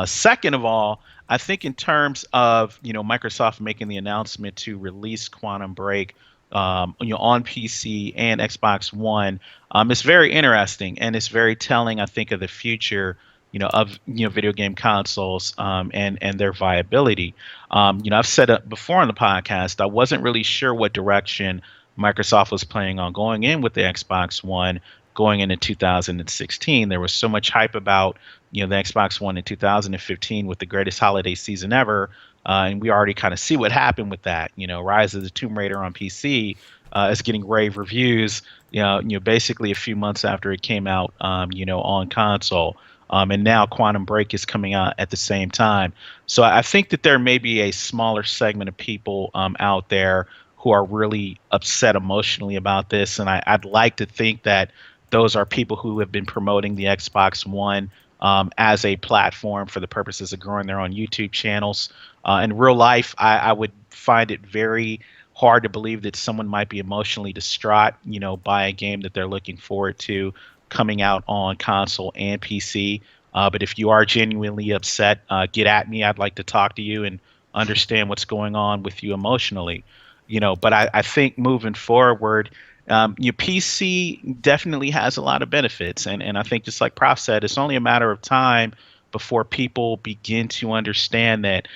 Second of all, I think in terms of, Microsoft making the announcement to release Quantum Break on PC and Xbox One, it's very interesting, and it's very telling, I think, of the future, of video game consoles and their viability. I've said it before on the podcast, I wasn't really sure what direction Microsoft was planning on going in with the Xbox One going into 2016. There was so much hype about the Xbox One in 2015 with the greatest holiday season ever. And we already kind of see what happened with that. Rise of the Tomb Raider on PC is getting rave reviews. Basically a few months after it came out, on console. And now Quantum Break is coming out at the same time. So I think that there may be a smaller segment of people out there who are really upset emotionally about this, and I'd like to think that those are people who have been promoting the Xbox One as a platform for the purposes of growing their own YouTube channels. In real life, I would find it very hard to believe that someone might be emotionally distraught, by a game that they're looking forward to coming out on console and PC. But if you are genuinely upset, get at me. I'd like to talk to you and understand what's going on with you emotionally. But I think moving forward, your PC definitely has a lot of benefits. And I think just like Prof said, it's only a matter of time before people begin to understand that,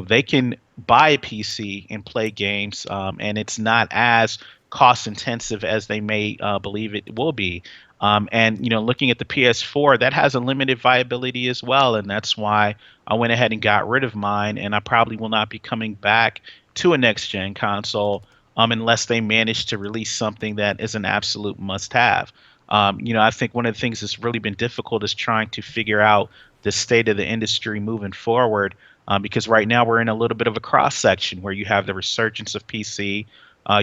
they can buy a PC and play games, and it's not as cost intensive as they may believe it will be. And looking at the PS4, that has a limited viability as well, and that's why I went ahead and got rid of mine, and I probably will not be coming back to a next gen console unless they manage to release something that is an absolute must have. I think one of the things that's really been difficult is trying to figure out the state of the industry moving forward, because right now we're in a little bit of a cross section where you have the resurgence of PC,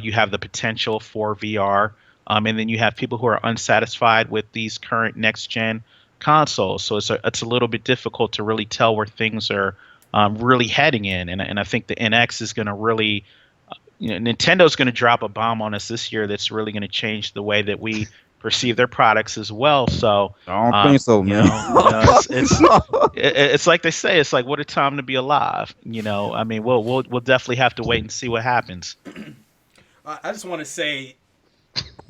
you have the potential for VR, and then you have people who are unsatisfied with these current next gen consoles. So it's a little bit difficult to really tell where things are really heading in. And I think the NX is going to really, Nintendo's going to drop a bomb on us this year that's really going to change the way that we perceive their products as well. So I don't think so, man. It's like they say, it's like, what a time to be alive. I mean, we'll definitely have to wait and see what happens. I just want to say,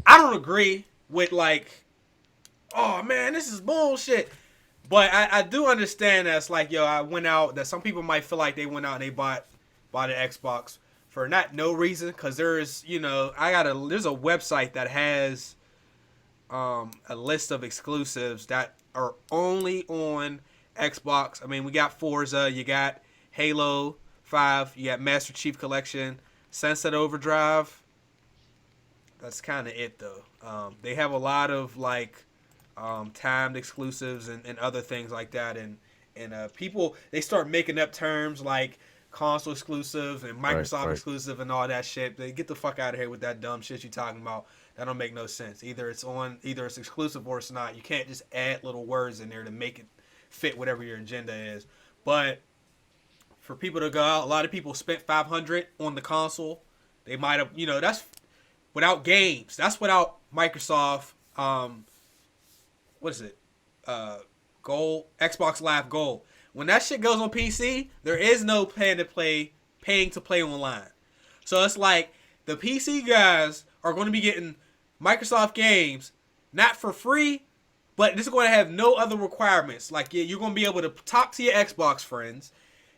I don't agree with oh man, this is bullshit. But I do understand that it's like, I went out, that some people might feel like they went out and they bought an Xbox for no reason, because there's, there's a website that has a list of exclusives that are only on Xbox. I mean, we got Forza, you got Halo 5, you got Master Chief Collection, Sunset Overdrive. That's kind of it, though. They have a lot of timed exclusives and other things like that, and people, they start making up terms like console exclusive and Microsoft exclusive and all that shit. They get the fuck out of here with that dumb shit you talking about. That don't make no sense. Either it's exclusive or it's not. You can't just add little words in there to make it fit whatever your agenda is. But for people to go out, a lot of people spent $500 on the console. They might have, that's without games. That's without Microsoft. What is it? Gold, Xbox Live Gold. When that shit goes on PC, there is no paying to play online. So it's like the PC guys are going to be getting Microsoft games not for free, But this is going to have no other requirements. Like, you're going to be able to talk to your Xbox friends.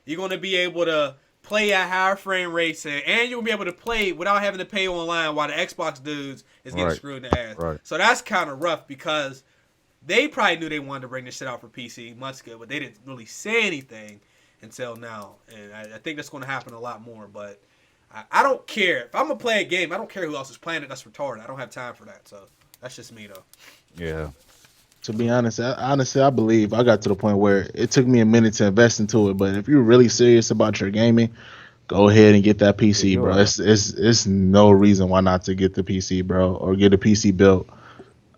You're going to be able to play at higher frame rates, and you'll be able to play without having to pay online while the Xbox dudes is getting screwed in the ass. Right. So that's kind of rough because they probably knew they wanted to bring this shit out for PC months ago, but they didn't really say anything until now. And I think that's going to happen a lot more. But I don't care. If I'm going to play a game, I don't care who else is playing it. That's retarded. I don't have time for that. So that's just me, though. Yeah. To be honest, I believe I got to the point where it took me a minute to invest into it. But if you're really serious about your gaming, go ahead and get that PC, bro. It's no reason why not to get the PC, bro, or get a PC built.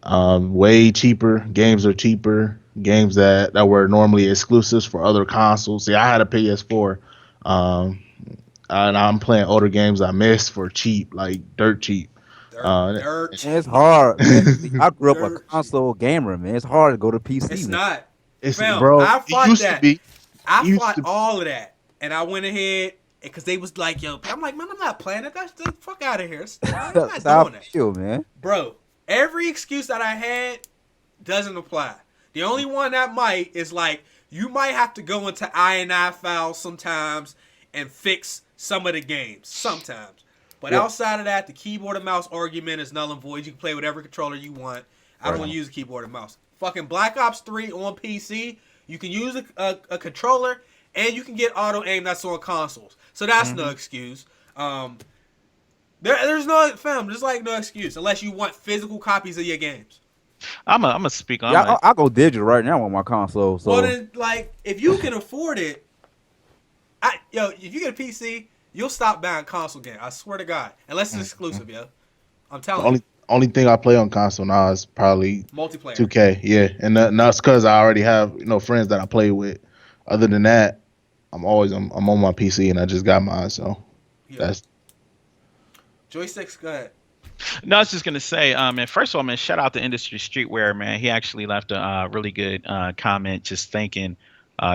Way cheaper. Games are cheaper. Games that were normally exclusives for other consoles. See, I had a PS4, and I'm playing older games I missed for cheap, like dirt cheap. Dirt. Man, it's hard. Man. I grew up a Dirt. console gamer, man. It's hard to go to PC. It's man. not. It's Fam, bro. I fought it used that. to be. I fought all of that, and I went ahead because they was like, "Yo," I'm like, "Man, I'm not playing it. That's the fuck out of here. I'm not That's how doing I that, feel, man. bro." Every excuse that I had doesn't apply. The only one that might is like you might have to go into INI files sometimes and fix some of the games sometimes. But outside of that, the keyboard and mouse argument is null and void. You can play whatever controller you want. I don't want to use a keyboard and mouse. Fucking Black Ops 3 on PC, you can use a controller, and you can get auto aim that's on consoles. So that's no excuse. There's no, fam, there's like no excuse unless you want physical copies of your games. I'm gonna speak on. Yeah, I go digital right now on my console. So Well, then, like, if you can afford it, if you get a PC, you'll stop buying console games. I swear to God, unless it's exclusive, yo. I'm telling you. Only thing I play on console now is probably Multiplayer. 2K. Yeah, and that's because I already have friends that I play with. Other than that, I'm on my PC and I just got mine. So that's Joysticks. Go ahead. No, I was just gonna say, man. First of all, man, shout out to Industry Streetwear, man. He actually left a really good comment, just thanking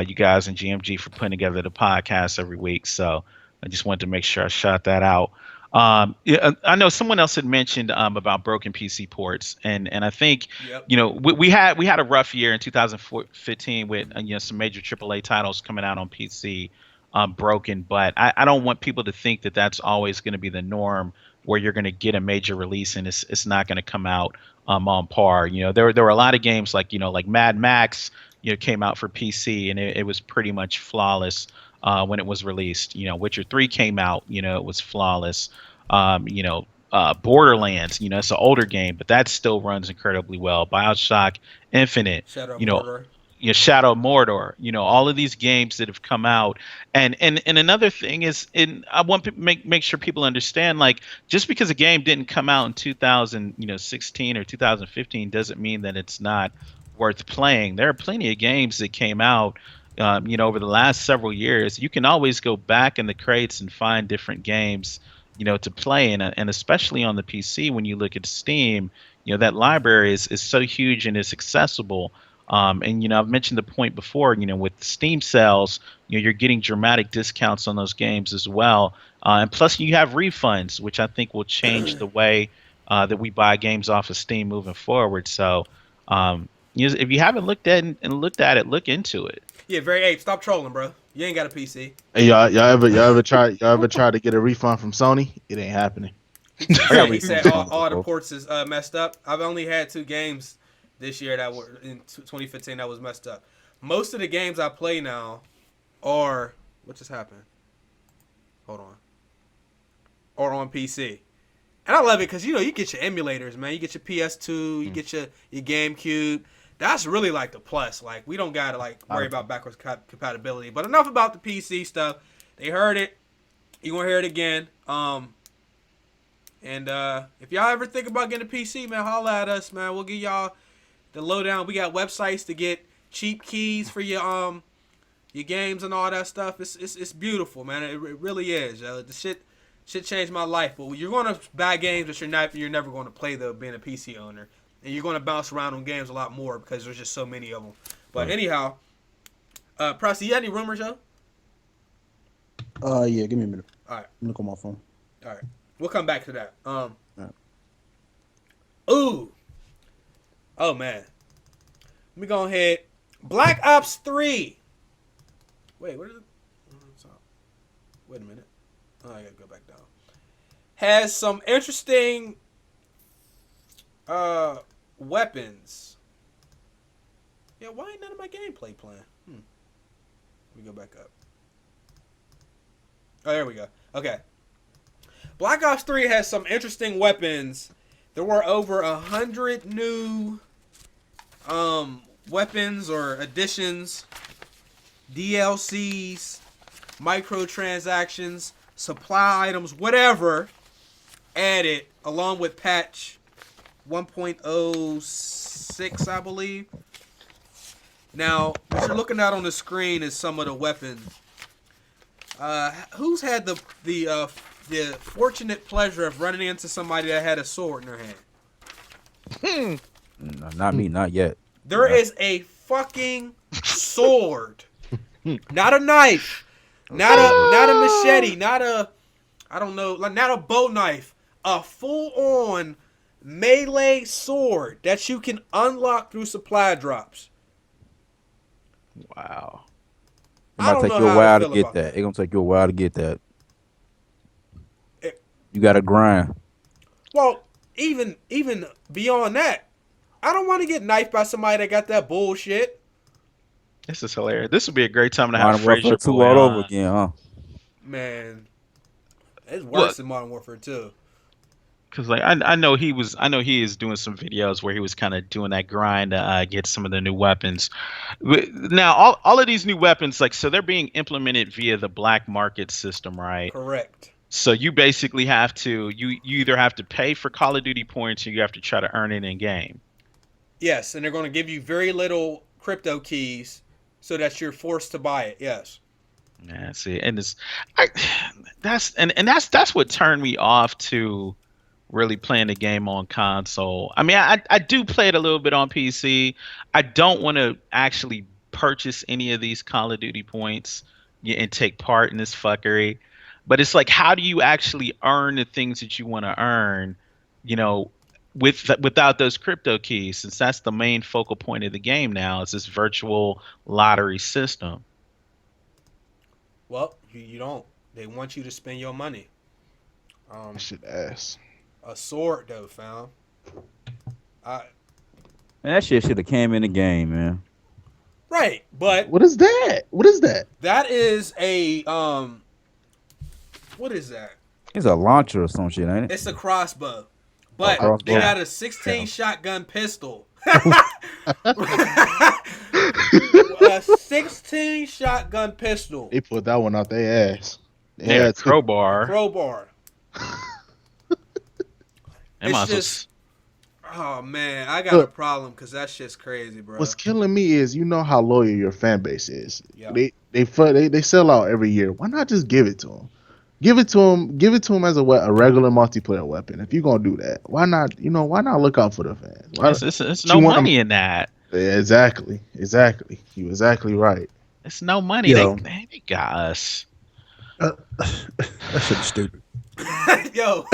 you guys and GMG for putting together the podcast every week. So I just wanted to make sure I shout that out. Yeah, I know someone else had mentioned about broken PC ports, and I think we had a rough year in 2015 with some major AAA titles coming out on PC broken, but I don't want people to think that that's always going to be the norm, where you're going to get a major release and it's not going to come out on par. There were a lot of games like Mad Max came out for PC and it was pretty much flawless when it was released. Witcher 3 came out, it was flawless. Borderlands, it's an older game, but that still runs incredibly well. BioShock Infinite, Shadow of Mordor. Shadow of Mordor, all of these games that have come out. And another thing is, I want to make sure people understand, like, just because a game didn't come out in 2016 or 2015 doesn't mean that it's not worth playing. There are plenty of games that came out over the last several years. You can always go back in the crates and find different games to play, and especially on the PC, when you look at Steam, that library is so huge and it's accessible. And I've mentioned the point before, with Steam sales, you're getting dramatic discounts on those games as well. And plus you have refunds, which I think will change the way that we buy games off of Steam moving forward. So if you haven't looked at it, look into it. Yeah, very ape. Stop trolling, bro. You ain't got a PC. Hey, y'all ever try to get a refund from Sony? It ain't happening. He said all the ports is messed up. I've only had 2 games this year that were in 2015 that was messed up. Most of the games I play now are what just happened? Hold on. Or on PC. And I love it because you get your emulators, man. You get your PS2, you get your GameCube. That's really like the plus. Like, we don't gotta worry about backwards compatibility. But enough about the PC stuff. They heard it. You gonna hear it again. And if y'all ever think about getting a PC, man, holla at us, man. We'll give y'all the lowdown. We got websites to get cheap keys for your games and all that stuff. It's beautiful, man. It really is. The shit changed my life. But you're gonna buy games that you're never gonna play though, being a PC owner, and you're gonna bounce around on games a lot more because there's just so many of them. But anyhow, Press, you got any rumors, yo? Yeah, give me a minute. All right, Look on my phone. all right. We'll come back to that. Right. Ooh. Oh man. Let me go ahead. Black Ops 3. Wait, where is it? Wait a minute. Oh, I gotta go back down. Has some interesting weapons. Yeah, why ain't none of my gameplay playing? Let me go back up. Oh, there we go. Okay. Black Ops 3 has some interesting weapons. There were over 100 new weapons or additions, DLCs, microtransactions, supply items, whatever, added along with patch 1.06, I believe. Now, what you're looking at on the screen is some of the weapons. Who's had the fortunate pleasure of running into somebody that had a sword in their hand? No, not me, not yet. There is a fucking sword, not a knife, not a machete, not a bow knife, a full-on melee sword that you can unlock through supply drops. Wow. It might take you a while to get that. It's gonna take you a while to get that. You gotta grind. Well, even beyond that, I don't want to get knifed by somebody that got that bullshit. This is hilarious. This would be a great time to have Modern Warfare Frazier 2 all over again, huh? Man, it's worse than Modern Warfare 2. Because like I know he is doing some videos where he was kind of doing that grind to get some of the new weapons. Now all of these new weapons, like, so they're being implemented via the black market system, right? Correct. So you basically have to you either have to pay for Call of Duty points or you have to try to earn it in game. Yes, and they're going to give you very little crypto keys so that you're forced to buy it. Yes. Yeah, see, and that's what turned me off to really playing the game on console. I mean, I do play it a little bit on PC. I don't want to actually purchase any of these Call of Duty points and take part in this fuckery. But it's like, how do you actually earn the things that you want to earn, without those crypto keys, since that's the main focal point of the game now, is this virtual lottery system. Well, you don't. They want you to spend your money. Shit ass. A sword, though, fam. Man, that shit should have came in the game, man. Right, but what is that? What is that? That is a what is that? It's a launcher or some shit, ain't it? It's a crossbow, but they got a 16 shotgun pistol. A 16 shotgun pistol. They put that one out their ass. Yeah, crowbar. It's just, oh man, I got a problem because that shit's crazy, bro. What's killing me is, you know how loyal your fan base is. Yep. They sell out every year. Why not just give it to them? Give it to them as a regular multiplayer weapon. If you're gonna do that, why not? Why not look out for the fans? It's no money in that. Yeah, exactly. You're exactly right. It's no money. They got us. That shit's stupid. Yo,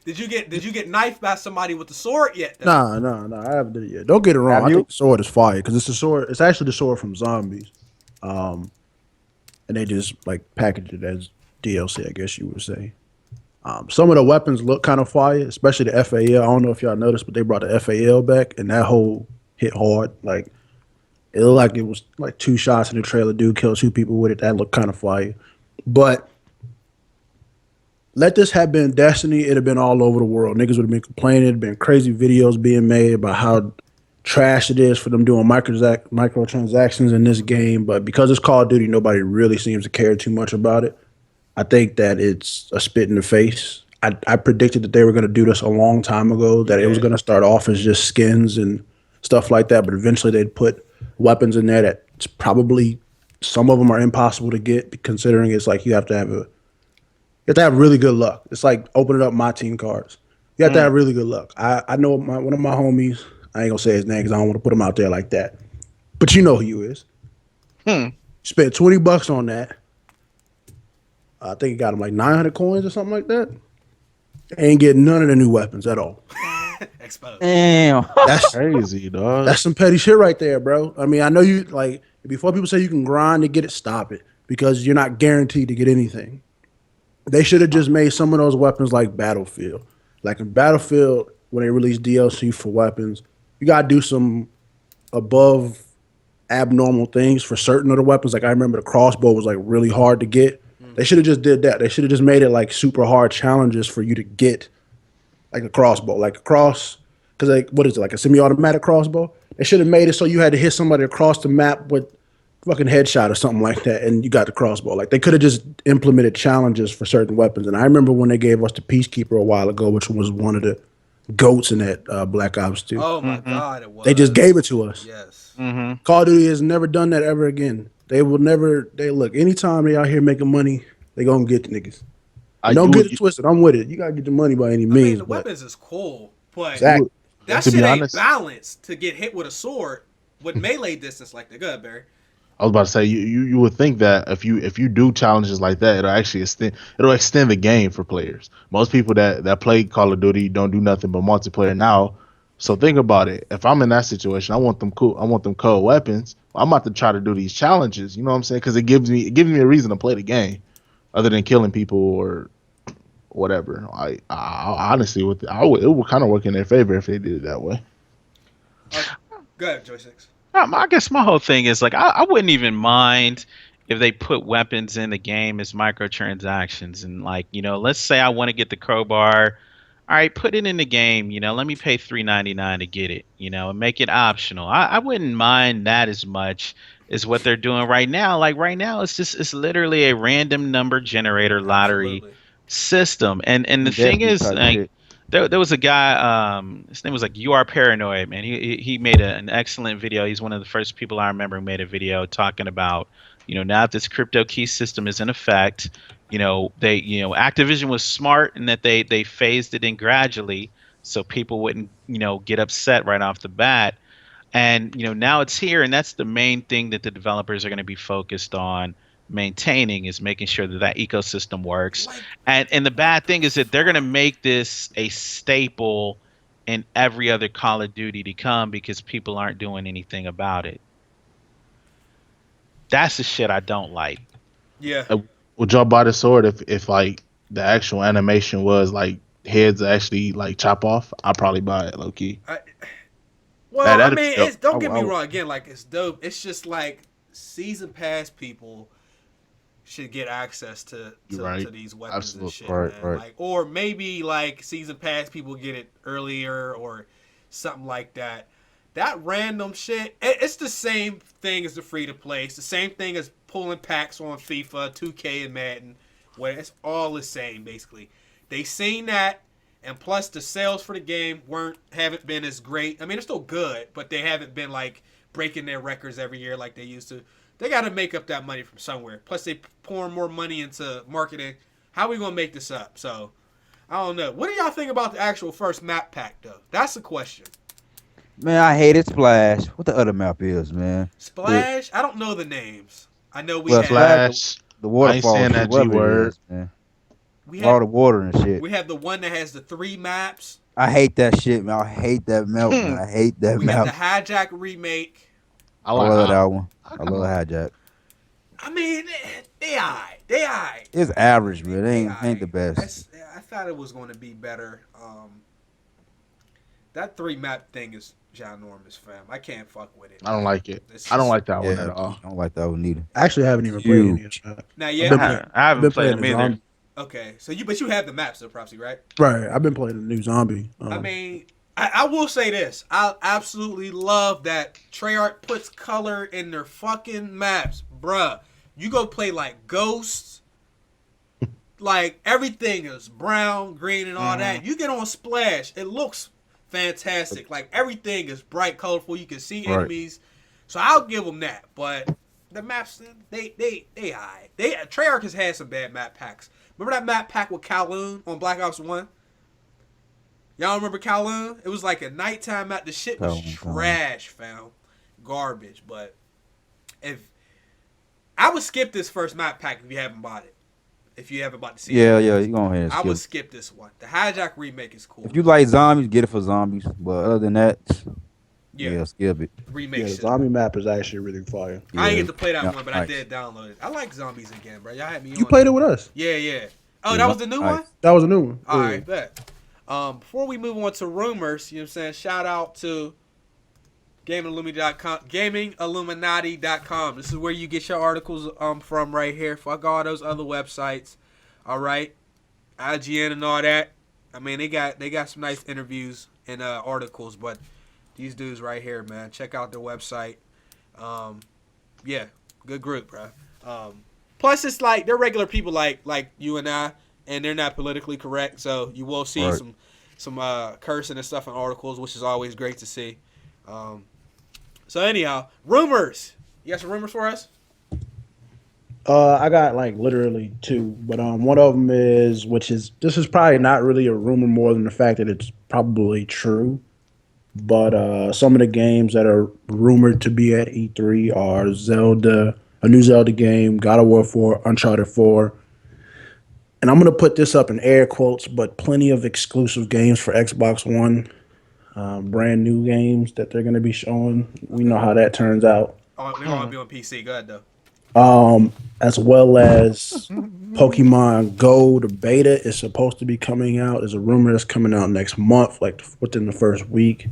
did you get knifed by somebody with the sword yet? Though? Nah, I haven't did it yet. Don't get it wrong. I think the sword is fire because it's a sword. It's actually the sword from Zombies, and they just like packaged it as DLC, I guess you would say. Some of the weapons look kind of fire, especially the FAL. I don't know if y'all noticed, but they brought the FAL back, and that whole hit hard. Like, it looked like it was like 2 shots in the trailer. Dude killed 2 people with it. That looked kind of fire. But let this have been Destiny, it'd have been all over the world. Niggas would have been complaining. It'd been crazy videos being made about how trash it is for them doing microtransactions in this game. But because it's Call of Duty, nobody really seems to care too much about it. I think that it's a spit in the face. I predicted that they were going to do this a long time ago, that it was going to start off as just skins and stuff like that, but eventually they'd put weapons in there that's probably, some of them are impossible to get, considering it's like you have to have really good luck. It's like opening up my team cards. You have to have really good luck. I know one of my homies, I ain't going to say his name because I don't want to put him out there like that, but you know who he is. Spent $20 on that. I think he got him like 900 coins or something like that. Ain't getting none of the new weapons at all. Exposed. Damn. That's Crazy, dog. that's some petty shit right there, bro. I mean, I know you like before people say you can grind to get it, stop it because you're not guaranteed to get anything. They should have just made some of those weapons like Battlefield. Like in Battlefield, when they released DLC for weapons, you gotta do some above abnormal things for certain of the weapons. Like I remember the crossbow was like really hard to get. They should have just did that. They should have just made it like super hard challenges for you to get like a crossbow, like a cross. Because like what is it, like a semi-automatic crossbow? They should have made it so you had to hit somebody across the map with fucking headshot or something like that, and you got the crossbow. Like they could have just implemented challenges for certain weapons. And I remember when they gave us the Peacekeeper a while ago, which was one of the goats in that Black Ops 2. Oh my God, it was. They just gave it to us. Yes. Call of Duty has never done that ever again. They will never. They look anytime they out here making money, they gonna get the niggas. Don't get it twisted. I'm with it. You gotta get the money by any means. I mean, the weapons is cool, but Exactly. that To shit be ain't honest- balanced to get hit with a sword with melee distance like that. Go ahead, Barry. I was about to say you would think that if you do challenges like that, it'll extend the game for players. Most people that play Call of Duty don't do nothing but multiplayer now. So think about it. If I'm in that situation, I want them cold weapons. I'm about to try to do these challenges. You know what I'm saying? Because it gives me a reason to play the game, other than killing people or whatever. I honestly it would kind of work in their favor if they did it that way. Go ahead, Joy Six. I guess my whole thing is like I wouldn't even mind if they put weapons in the game as microtransactions and like let's say I want to get the crowbar. All right, put it in the game. Let me pay $3.99 to get it. And make it optional. I wouldn't mind that as much as what they're doing right now. Like right now, it's literally a random number generator lottery system. And the thing is, like, there was a guy. His name was like You Are Paranoid, man. He made an excellent video. He's one of the first people I remember who made a video talking about now that this crypto key system is in effect. Activision was smart in that they phased it in gradually so people wouldn't get upset right off the bat. And now it's here, and that's the main thing that the developers are going to be focused on maintaining, is making sure that ecosystem works. And the bad thing is that they're going to make this a staple in every other Call of Duty to come because people aren't doing anything about it. That's the shit I don't like. Yeah. Would y'all buy the sword if like the actual animation was like heads actually like chop off? I'd probably buy it low key. Well, I mean, don't get me wrong. Again, like it's dope. It's just like season pass people should get access to these weapons Absolutely. and shit, Right. man. Like, or maybe like season pass people get it earlier or something like that. That random shit, it's the same thing as the free to play. It's the same thing as pulling packs on FIFA, 2K, and Madden. Where it's all the same basically. They seen that. And plus, the sales for the game haven't been as great. I mean, they're still good, but they haven't been like breaking their records every year like they used to. They got to make up that money from somewhere. Plus, they pouring more money into marketing. How are we gonna make this up? So, I don't know. What do y'all think about the actual first map pack, though? That's the question. Man, I hated Splash. What the other map is, man? Splash. I don't know the names. I know we Well, have Splash. The waterfall. I ain't saying that G word. Man. we All have the water and shit. we have the one that has the 3 maps. I hate that shit, man. I hate that map, man. I hate that We have map. the Hijack remake. I love that one. I love Hijack. I mean, they alright. They alright. It's average, man. It They ain't the alright. best. I thought it was going to be better. That 3 map thing is ginormous, fam. I can't fuck with it. I don't like it. It's I don't just- like that one Yeah, at all. I don't like that one either. I actually haven't even played any of that. Now, I've yeah. been I haven't played them the either. zombie. Okay, so you have the maps though, Propsy, right? Right. I've been playing the new zombie. I mean, I will say this. I absolutely love that Treyarch puts color in their fucking maps. Bruh, you go play like Ghosts. Like, everything is brown, green, and all that. You get on Splash, it looks fantastic. Like, everything is bright, colorful. You can see enemies. So I'll give them that. But the maps, they high. Treyarch has had some bad map packs. Remember that map pack with Kowloon on Black Ops 1? Y'all remember Kowloon? It was like a nighttime map. The shit was trash, fam. Garbage. But if I would skip this first map pack if you haven't bought it. If you haven't about to see Yeah, it. yeah, you go ahead and I would skip. skip this one. The Hijack remake is cool. If you like zombies, get it for zombies. But other than that, Yeah, yeah, skip it. remake Yeah, the shit. zombie map is actually really fire. I ain't Yeah, get to play that yeah, one, but I nice. did download it. I like zombies again, bro. Y'all had me You on played that. it with us. Yeah, yeah. Oh, Yeah, that was the new nice. one? That was a new one. All Yeah. right, bet. Before we move on to rumors, you know what I'm saying? Shout out to GamingIlluminati.com. This is where you get your articles from right here. Fuck all those other websites. All right, IGN and all that. I mean, they got some nice interviews and articles, but these dudes right here, man, check out their website. Yeah, good group, bro. Plus, it's like they're regular people like you and I, and they're not politically correct, so you will see Right. some cursing and stuff in articles, which is always great to see. So anyhow, rumors. You got some rumors for us? I got like literally two, but one of them is, this is probably not really a rumor more than the fact that it's probably true. But some of the games that are rumored to be at E3 are Zelda, a new Zelda game, God of War 4, Uncharted 4. And I'm going to put this up in air quotes, but plenty of exclusive games for Xbox One, brand new games that they're going to be showing. We know how that turns out. Oh, we want to be on PC. Go ahead, though. As well as Pokemon Go, the beta is supposed to be coming out. There's a rumor that's coming out next month, like within the first week.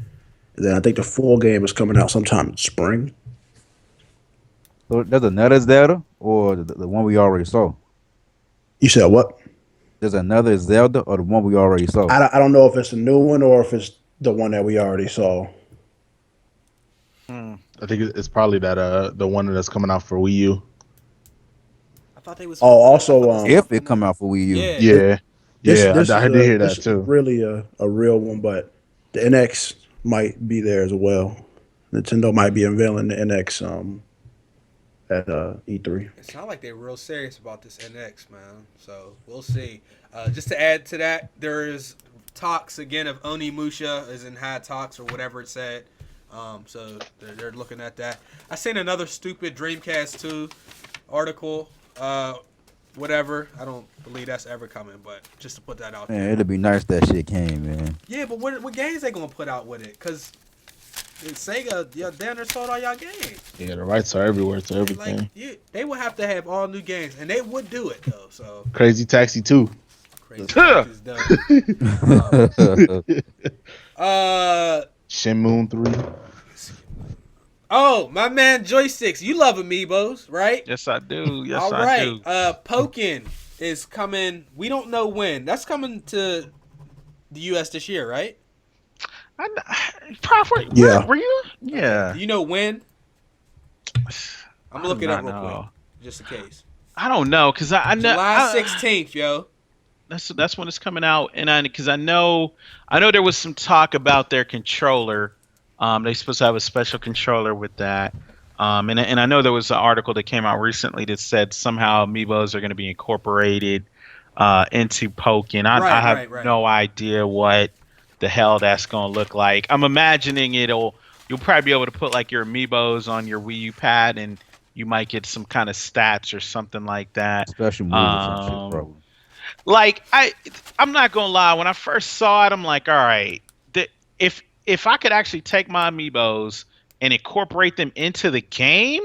And then I think the full game is coming out sometime in spring. So there's another Zelda, or the one we already saw. You said what? There's another Zelda, or the one we already saw. I don't know if it's a new one or if it's the one that we already saw. I think it's probably that the one that's coming out for Wii U. I thought they was. Oh, also, If it come out for Wii U. Yeah. Yeah, this I is did hear this that is too. really a real one, but the NX might be there as well. Nintendo might be unveiling the NX at E3. It sounds like they're real serious about this NX, man. So we'll see. Just to add to that, there is talks again of Onimusha is in high talks or whatever it said. So they're looking at that. I seen another stupid Dreamcast 2 article. Whatever. I don't believe that's ever coming, but just to put that out there. Man, it'd be nice that shit came, man. Yeah, but what games they gonna put out with it? Cause Sega, damn near sold all y'all games. Yeah, the rights are everywhere to everything. Like, they would have to have all new games, and they would do it though. So Crazy Taxi 2. crazy is done. Shenmue 3. Oh, my man Joysticks, you love Amiibos, right? Yes, I do. Yes, All I right. do. Pokken is coming. We don't know when. That's coming to the U.S. this year, right? Prof, Yeah. were you? Yeah. Do you know when? I'm gonna look it up real know. quick, just in case. I don't know, cause I know July 16th, yo. that's when it's coming out, and I know there was some talk about their controller. They supposed to have a special controller with that. And I know there was an article that came out recently that said somehow Amiibos are going to be incorporated into Pokken. I have no idea what the hell that's going to look like. I'm imagining you'll probably be able to put like your Amiibos on your Wii U pad, and you might get some kind of stats or something like that. Special moves and shit, probably. Like I'm not gonna lie. When I first saw it, I'm like, all right, if I could actually take my Amiibos and incorporate them into the game,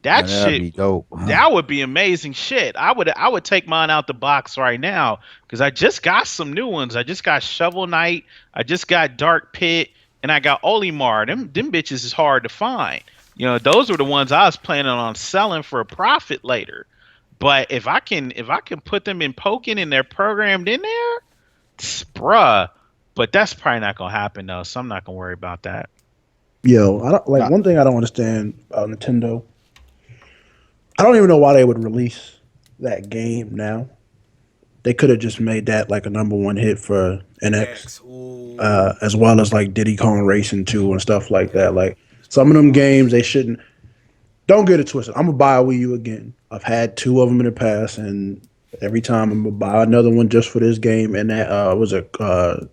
that that'd shit, be dope. that would be amazing shit. I would take mine out the box right now because I just got some new ones. I just got Shovel Knight, I just got Dark Pit, and I got Olimar. Them bitches is hard to find. You know, those were the ones I was planning on selling for a profit later. But if I can put them in Pokken and they're programmed in there, bruh. But that's probably not gonna happen though, so I'm not gonna worry about that. Yo, one thing I don't understand about Nintendo. I don't even know why they would release that game now. They could have just made that like a #1 hit for NX, as well as like Diddy Kong Racing 2 and stuff like that. Like some of them games, they shouldn't. Don't get it twisted. I'm gonna buy a Wii U again. I've had 2 of them in the past, and every time I'm gonna buy another one just for this game. And that was a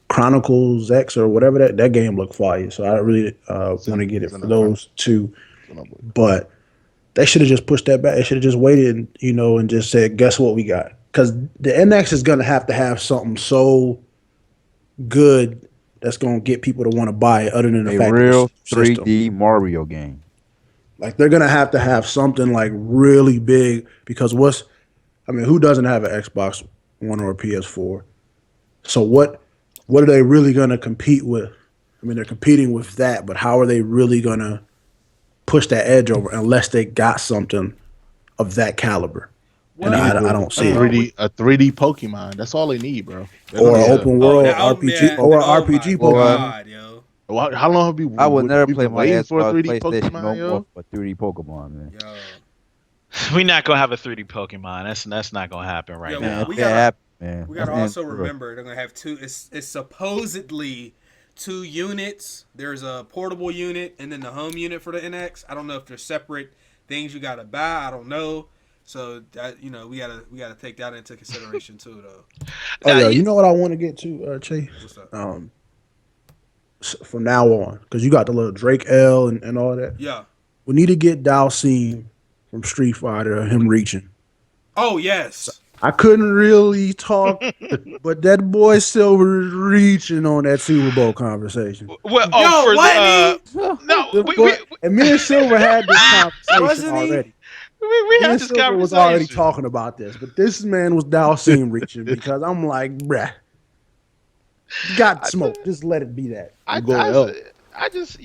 Chronicles X or whatever that game looked fire. So I really want to get it for those 2. But They should have just pushed that back. They should have just waited, and just said, "Guess what we got?" Because the NX is gonna have to have something so good that's gonna get people to want to buy it. Other than the A fact real that it's system. 3D Mario game. Like they're gonna have to have something like really big because who doesn't have an Xbox One or a PS4? So what are they really gonna compete with? I mean, they're competing with that, but how are they really gonna push that edge over unless they got something of that caliber? Well, and I don't see it. A 3D Pokemon. That's all they need, bro. They Or don't an need open world that RPG yeah. or an Oh RPG my Pokemon. God, yo. How long have we? I would never we play been my waiting for a Xbox 3D PlayStation Pokemon, no yo? more for 3D Pokemon, man. Yo. We're not gonna have a 3D Pokemon. That's not gonna happen right Yo, now. we That gotta- happened, man. We gotta That's also true. remember they're gonna have two. It's supposedly 2 units. There's a portable unit and then the home unit for the NX. I don't know if they're separate things you gotta buy. I don't know. So that we gotta take that into consideration too, though. Oh yeah, you know what I want to get to, Chase? What's up? From now on, because you got the little Drake L and all that. Yeah. We need to get Dalcine from Street Fighter, him reaching. Oh yes. I couldn't really talk, but that boy Silver is reaching on that Super Bowl conversation. Well, Yo, for what? no, The boy- and me and Silver had this conversation Wasn't he? already. we Me had and this Silver was conversation. already talking about this, but this man was Dalcine reaching because I'm like, bruh, you got smoke. Just let it be that. I just,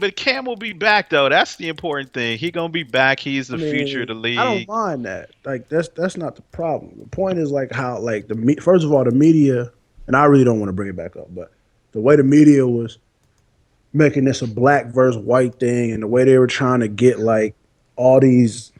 but Cam will be back though. That's the important thing. He gonna be back. He's the future of the league. I don't mind that. Like that's not the problem. The point is like how like first of all the media, and I really don't want to bring it back up, but the way the media was making this a black versus white thing, and the way they were trying to get like all these,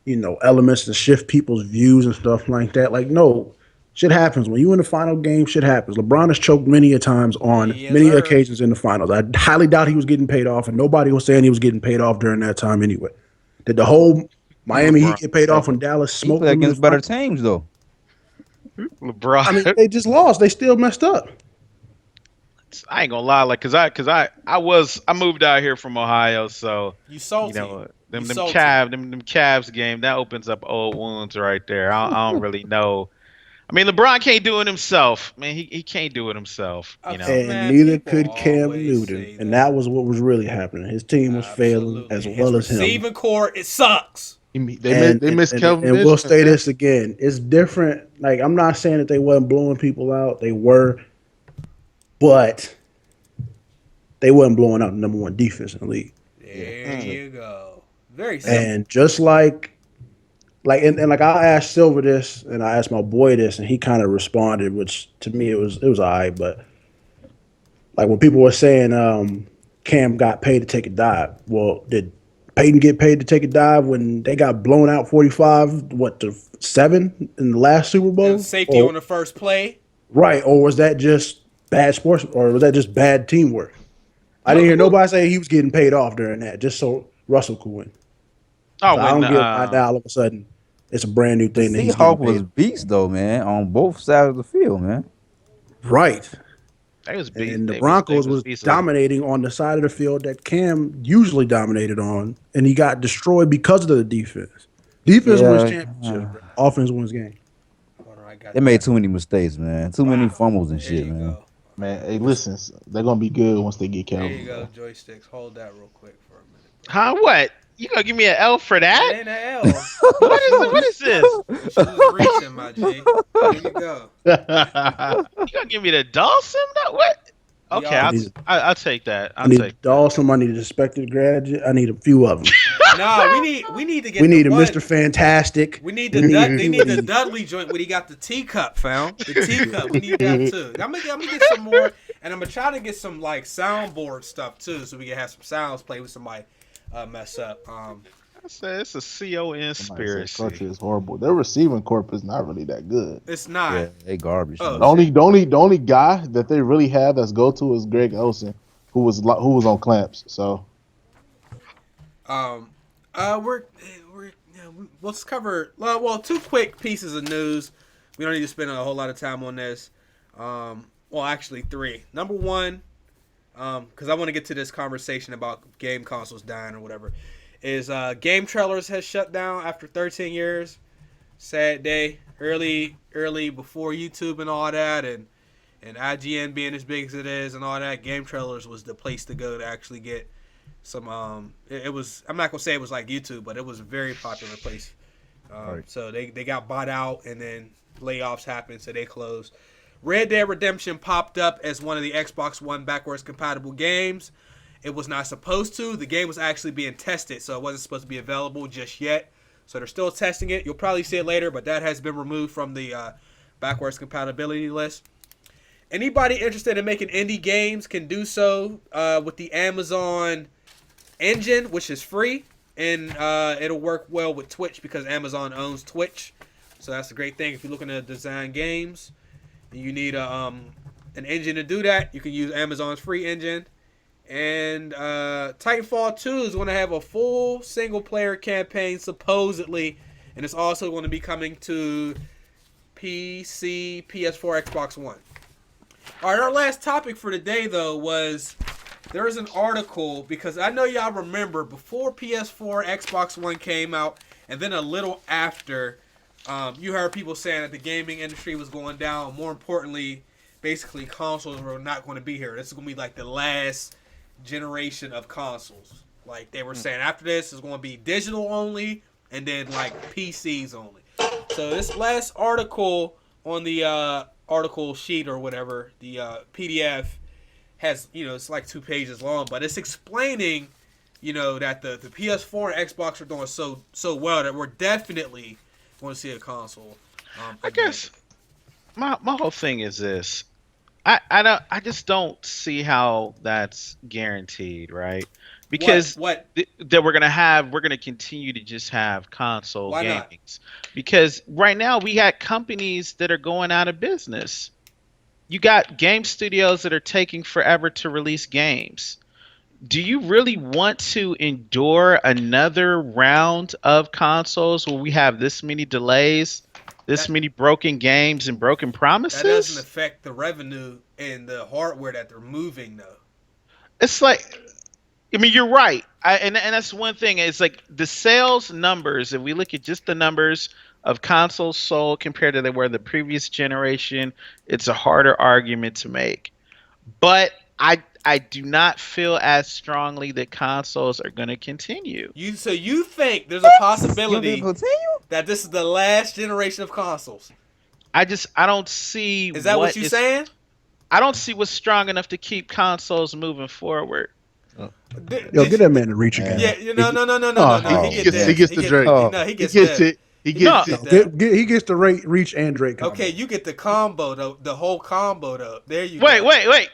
elements to shift people's views and stuff like that. Like no. Shit happens. When you in the final game, shit happens. LeBron has choked many a times on many occasions in the finals. I highly doubt he was getting paid off, and nobody was saying he was getting paid off during that time anyway. Did the whole Miami Heat get paid off when Dallas He smoked played them in the against better finals? teams though. LeBron. I mean, they just lost. They still messed up. I ain't gonna lie, like, cause I moved out here from Ohio, so You salty. them salty. Cavs game that opens up old wounds right there. I don't really know. I mean, LeBron can't do it himself. Man, he can't do it himself. And Man, neither people could Cam always Newton. say And that was what was really happening. His team was failing as well as him. Receiving core, it sucks. They missed Kelvin. And we'll Benjamin, say man. this again. It's different. Like, I'm not saying that they wasn't blowing people out. They were. But they wasn't blowing out the number 1 defense in the league. There you go. Very simple. And just like like I asked Silver this and I asked my boy this and he kind of responded, which to me it was all right. But like when people were saying Cam got paid to take a dive, well, did Peyton get paid to take a dive when they got blown out 45 to 7 in the last Super Bowl? Safety on the first play. Right, or was that just bad sports, or was that just bad teamwork? I didn't hear nobody say he was getting paid off during that, just so Russell could win. Oh, So I don't get why now all of a sudden it's a brand new thing that he's Seahawk getting was paid. beast though, man, on both sides of the field, man. Right. They was beast. And the They Broncos was beast. dominating on the side of the field that Cam usually dominated on, and he got destroyed because of the defense. Defense wins championship. Offense wins game. They made too many mistakes, man. Too many fumbles and shit, man. Man, hey, listen, they're gonna be good once they get There Kelvin. you go, joysticks. Hold that real quick for a minute. Huh? What? You gonna give me an L for It that? ain't an L. What is this? She was reaching, my G. There you go. You gonna give me the Dawson? No, what? Okay, Yeah. I'll take that. I need Dawson. I need a respected graduate. I need a few of them. Nah, we need to get. We need a one. Mr. Fantastic. We need the they need the Dudley joint where he got the teacup found. The teacup. We need that too. I'm gonna get some more, and I'm gonna try to get some like soundboard stuff too, so we can have some sounds play with somebody mess up. I said it's a conspiracy. Crutcher is horrible. Their receiving corp is not really that good. It's not. Yeah, they garbage. Oh, man. The only guy that they really have that's go to is Greg Olsen, who was on clamps. So, let's cover well 2 quick pieces of news. We don't need to spend a whole lot of time on this. Well, actually 3. Number 1, because I want to get to this conversation about game consoles dying or whatever. is Game Trailers has shut down after 13 years. Sad day. Early before YouTube and all that, and IGN being as big as it is and all that, Game Trailers was the place to go to actually get some. It was. I'm not gonna say it was like YouTube, but it was a very popular place. Right. So they got bought out, and then layoffs happened, so they closed. Red Dead Redemption popped up as one of the Xbox One backwards compatible games. It was not supposed to. The game was actually being tested, so it wasn't supposed to be available just yet. So they're still testing it. You'll probably see it later, but that has been removed from the backwards compatibility list. Anybody interested in making indie games can do so with the Amazon engine, which is free, and it'll work well with Twitch because Amazon owns Twitch. So that's a great thing. If you're looking to design games and you need an engine to do that, you can use Amazon's free engine. And Titanfall 2 is going to have a full single-player campaign, supposedly, and it's also going to be coming to PC, PS4, Xbox One. All right, our last topic for today, though, was there was an article, because I know y'all remember, before PS4, Xbox One came out, and then a little after, you heard people saying that the gaming industry was going down. More importantly, basically, consoles were not going to be here. This is going to be like the last generation of consoles. Like they were saying, after this is going to be digital only, and then like PCs only. So this last article on the article sheet or whatever, the PDF has, it's like 2 pages long, but it's explaining, that the PS4 and Xbox are doing so well that we're definitely going to see a console. I guess my whole thing is this. I just don't see how that's guaranteed, right? Because what? That we're gonna continue to just have console Why gaming. not? Because right now we got companies that are going out of business. You got game studios that are taking forever to release games. Do you really want to endure another round of consoles where we have this many delays? This many broken games and broken promises? That doesn't affect the revenue and the hardware that they're moving, though. It's like, I mean, you're right. And that's one thing. It's like the sales numbers, if we look at just the numbers of consoles sold compared to they were the previous generation, it's a harder argument to make. But I do not feel as strongly that consoles are going to continue. So you think there's a possibility Continue? that this is the last generation of consoles? I don't see. Is that what you're saying? I don't see what's strong enough to keep consoles moving forward. Yo, get that man to reach again. Yeah, no. He gets the Drake. No, he gets it. He gets it. He gets the Reach and Drake combo. Okay, you get the combo, though. The whole combo, though. There you go. Wait.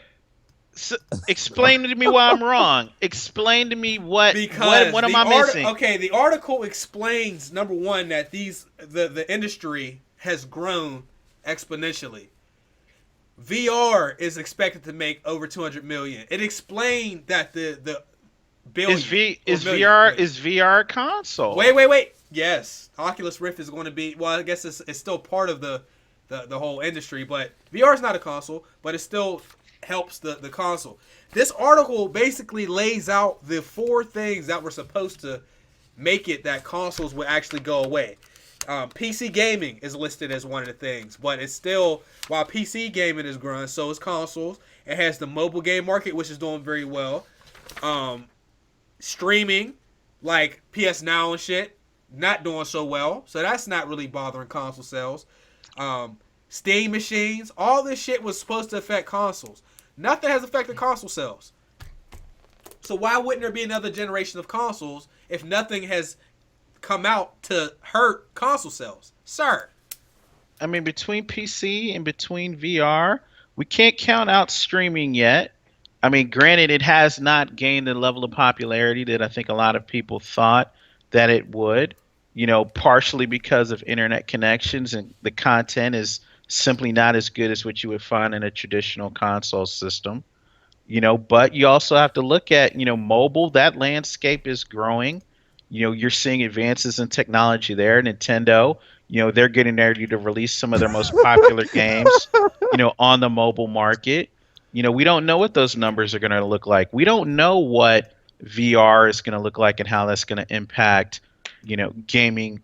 So, explain to me why I'm wrong. Explain to me what am I missing? Okay, the article explains, number one, that the industry has grown exponentially. VR is expected to make over 200 million. It explained that the billion is VR console. Wait. Yes, Oculus Rift is going to be. Well, I guess it's still part of the whole industry, but VR is not a console, but it still helps the console. This article basically lays out the 4 things that were supposed to make it that consoles would actually go away. PC gaming is listed as one of the things, but it's still, while PC gaming is growing, so is consoles. It has the mobile game market, which is doing very well. Streaming, like PS Now and shit, not doing so well, so that's not really bothering console sales. Steam machines, all this shit was supposed to affect consoles. Nothing has affected console sales. So why wouldn't there be another generation of consoles if nothing has come out to hurt console sales? Sir. I mean, between PC and between VR, we can't count out streaming yet. I mean, granted, it has not gained the level of popularity that I think a lot of people thought that it would, partially because of internet connections, and the content is simply not as good as what you would find in a traditional console system. But you also have to look at, mobile. That landscape is growing. You're seeing advances in technology there. Nintendo, they're getting ready to release some of their most popular games, on the mobile market. We don't know what those numbers are going to look like. We don't know what VR is going to look like and how that's going to impact, gaming,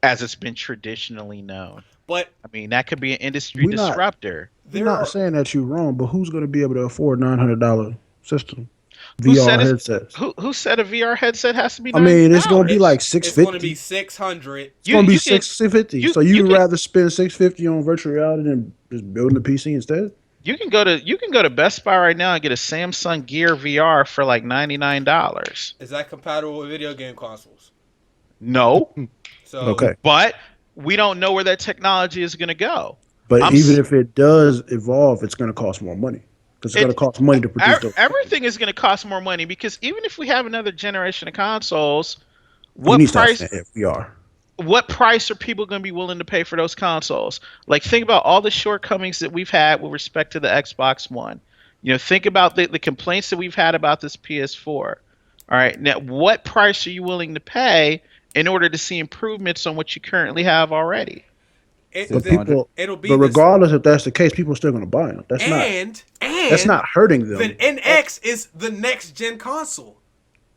as it's been traditionally known. But I mean, that could be an industry We're not disruptor. we're not saying that you're wrong, but who's going to be able to afford $900 system Who said VR it's, headsets? who said a VR headset has to be I $90? mean, it's going to be like it's going to be 650. 600. It's going to be You can 650. you So you you'd can rather spend 650 on virtual reality than just building a PC instead? you can go to Best Buy right now and get a Samsung Gear VR for like $99. Is that compatible with video game consoles? No, So Okay. but we don't know where that technology is going to go. But I'm even s- if it does evolve, it's going to cost more money because it's going to cost money to produce those. Everything is going to cost more money because even if we have another generation of consoles, You what need to start price saying VR. what price are people going to be willing to pay for those consoles? Like, think about all the shortcomings that we've had with respect to the Xbox One. Think about the complaints that we've had about this PS4. All right, now what price are you willing to pay in order to see improvements on what you currently have already? it, But the, 600. it'll be but this. regardless if that's the case, people are still going to buy them. That's not hurting them. the NX is the next gen console.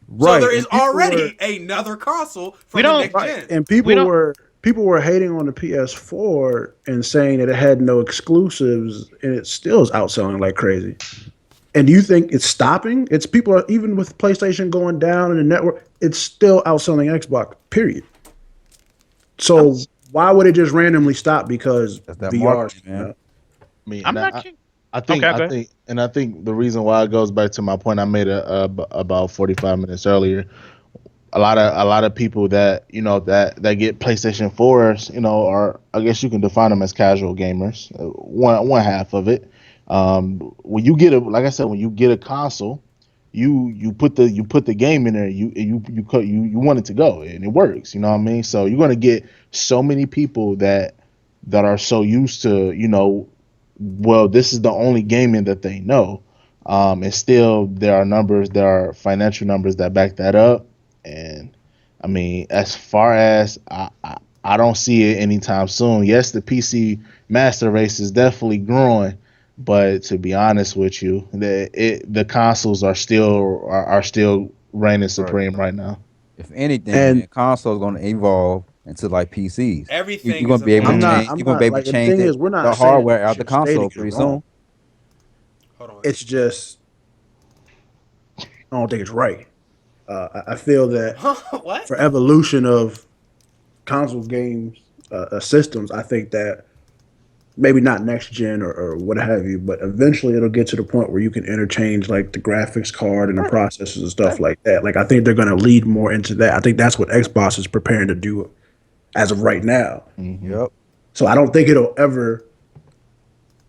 Right. So there is and people already another console for We the don't- next gen. And We people don't- were hating on the PS4 and saying that it had no exclusives, and it still is outselling like crazy. And do you think it's stopping? It's people are even with PlayStation going down in the network, it's still outselling Xbox. Period. So why would it just randomly stop because That's that VR? marketing, man. I mean, I'm and not. I think Okay, go I think and I think the reason why it goes back to my point I made about 45 minutes earlier. A lot of people that that get PlayStation 4s, are, I guess you can define them as casual gamers. One half of it. When you get like I said, when you get a console, you put the game in there. You want it to go and it works. You know what I mean? So you're gonna get so many people that are so used to well, this is the only gaming that they know. And still, there are financial numbers that back that up. And I mean, as far as I don't see it anytime soon. Yes, the PC master race is definitely growing, but to be honest with you, the consoles are still reigning supreme right now. If anything, And man, consoles going to evolve into like PCs. Everything You're going is to be able to I'm evolving. not. change. I'm You're going to be not able like. to And the change thing is, we're the not saying hardware out the shit stating console is pretty wrong. soon. Hold on. It's just I don't think it's right. I feel that What? for evolution of console games systems, I think that maybe not next gen or what have you, but eventually it'll get to the point where you can interchange like the graphics card and the processors and stuff like that. Like I think they're going to lead more into that. I think that's what Xbox is preparing to do as of right now. Yep. So I don't think it'll ever,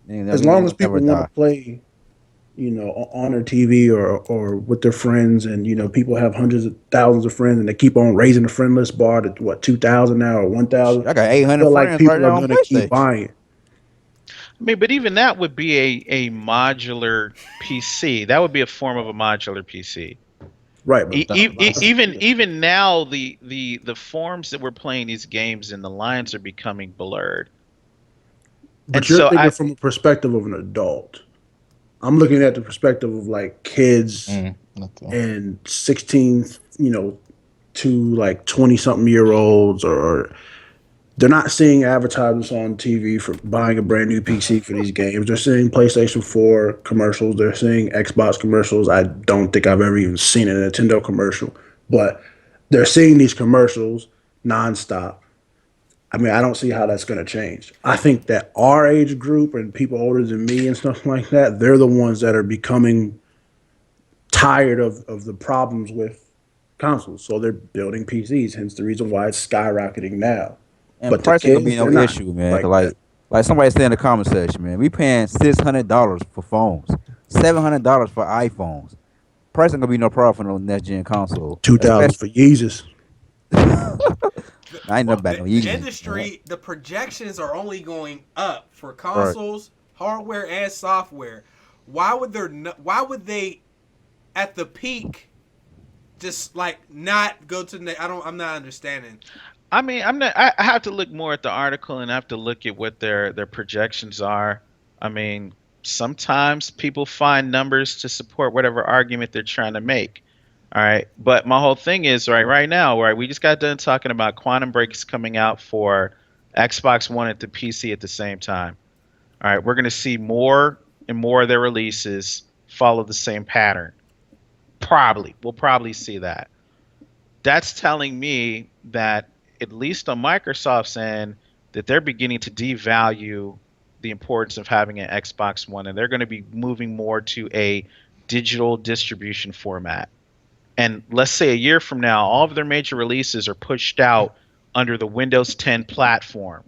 as long as people never want die. to play, on their TV or with their friends, and people have hundreds of thousands of friends, and they keep on raising the friend list bar to what 2,000 now or 1,000. I got I 800 feel like friends people right now are on going to keep PlayStation. buying it. I mean, but even that would be a modular PC. That would be a form of a modular PC. Right, but Even now, the forms that we're playing these games in, the lines are becoming blurred. But And you're so thinking from a perspective of an adult. I'm looking at the perspective of like kids and 16, to like 20 something year olds, or they're not seeing advertisements on TV for buying a brand new PC for these games. They're seeing PlayStation 4 commercials. They're seeing Xbox commercials. I don't think I've ever even seen a Nintendo commercial, but they're seeing these commercials nonstop. I mean, I don't see how that's going to change. I think that our age group and people older than me and stuff like that, they're the ones that are becoming tired of the problems with consoles. So they're building PCs, hence the reason why it's skyrocketing now. And But the price ain't gonna be kids, no they're not issue, man. like 'Cause like that. like somebody said in the comment section, man, we paying $600 for phones, $700 for iPhones. Price ain't gonna be no problem for no next gen console. 2,000 for Yeezus. I ain't Well, no back the on Yeezy. industry, the projections are only going up for consoles, hardware and software. Why would they at the peak just like not go to the I'm not understanding. I mean, I have to look more at the article and I have to look at what their projections are. I mean, sometimes people find numbers to support whatever argument they're trying to make. All right. But my whole thing is right now, right, we just got done talking about Quantum Breaks coming out for Xbox One and the PC at the same time. All right, we're going to see more and more of their releases follow the same pattern. Probably. We'll probably see that. That's telling me that, at least on Microsoft's end, that they're beginning to devalue the importance of having an Xbox One, and they're going to be moving more to a digital distribution format. And let's say a year from now, all of their major releases are pushed out under the Windows 10 platform,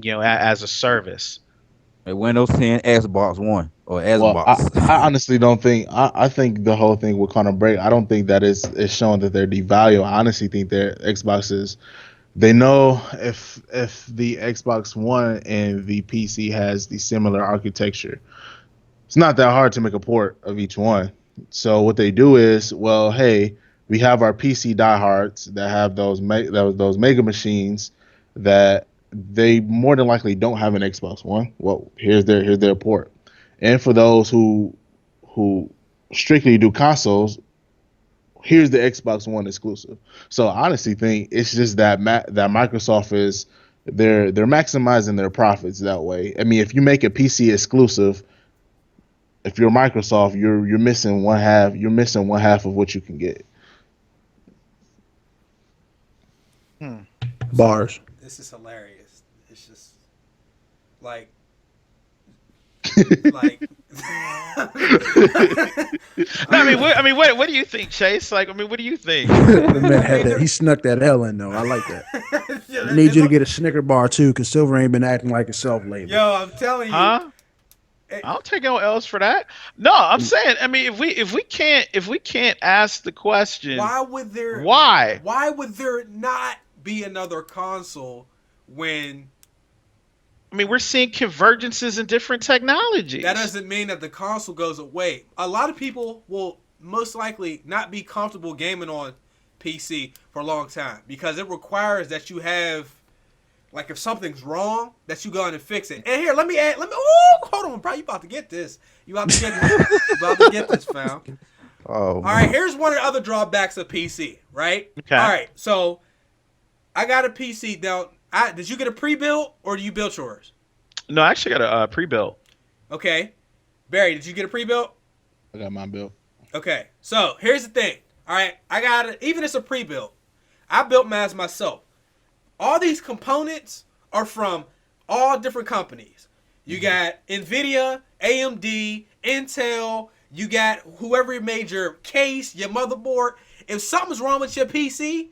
as a service. A Windows 10 Xbox One or Well, I, Xbox. I honestly don't think. I think the whole thing with Quantum Break. I don't think that is showing that they're devalued. I honestly think their Xboxes. They know if the Xbox One and the PC has the similar architecture, it's not that hard to make a port of each one. So what they do is, well, hey, we have our PC diehards that have those mega machines that they more than likely don't have an Xbox One. Well, here's their port. And for those who strictly do consoles, here's the Xbox One exclusive. So I honestly think it's just that that Microsoft is they're maximizing their profits that way. I mean, if you make a PC exclusive, if you're Microsoft, you're missing one half. You're missing one half of what you can get. Bars. This is hilarious. It's just like What do you think, Chase? Like, what do you think? The man had that. He snuck that L in though. I like that. I need you to get a Snicker bar too, because Silver ain't been acting like itself lately. Yo, I'm telling you. Huh? I don't take no L's for that. No, I'm saying, if we can't ask the question, why would there not be another console when we're seeing convergences in different technologies. That doesn't mean that the console goes away. A lot of people will most likely not be comfortable gaming on PC for a long time because it requires that you have, like, if something's wrong, that you go in and fix it. And here, let me hold on, bro. You about to get this. You about to get this, fam. Oh. All right, here's one of the other drawbacks of PC, right? Okay. All right, so I got a PC. Now, did you get a pre-built or do you build yours? No, I actually got a pre-built. Okay. Barry, did you get a pre-built? I got mine built. Okay, so here's the thing. All right, I got it. Even if it's a pre-built, I built mine myself. All these components are from all different companies. You got NVIDIA, AMD, Intel. You got whoever made your case, your motherboard. If something's wrong with your PC,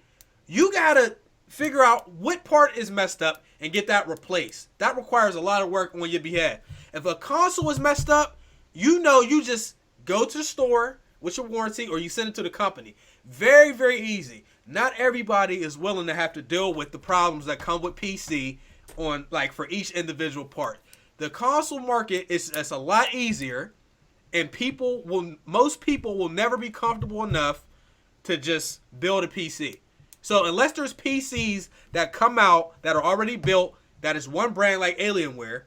you got to figure out what part is messed up and get that replaced. That requires a lot of work on your behalf. If a console is messed up, you just go to the store with your warranty or you send it to the company. Very, very easy. Not everybody is willing to have to deal with the problems that come with PC on, like, for each individual part. The console market it's a lot easier, and most people will never be comfortable enough to just build a PC. So unless there's PCs that come out that are already built, that is one brand like Alienware,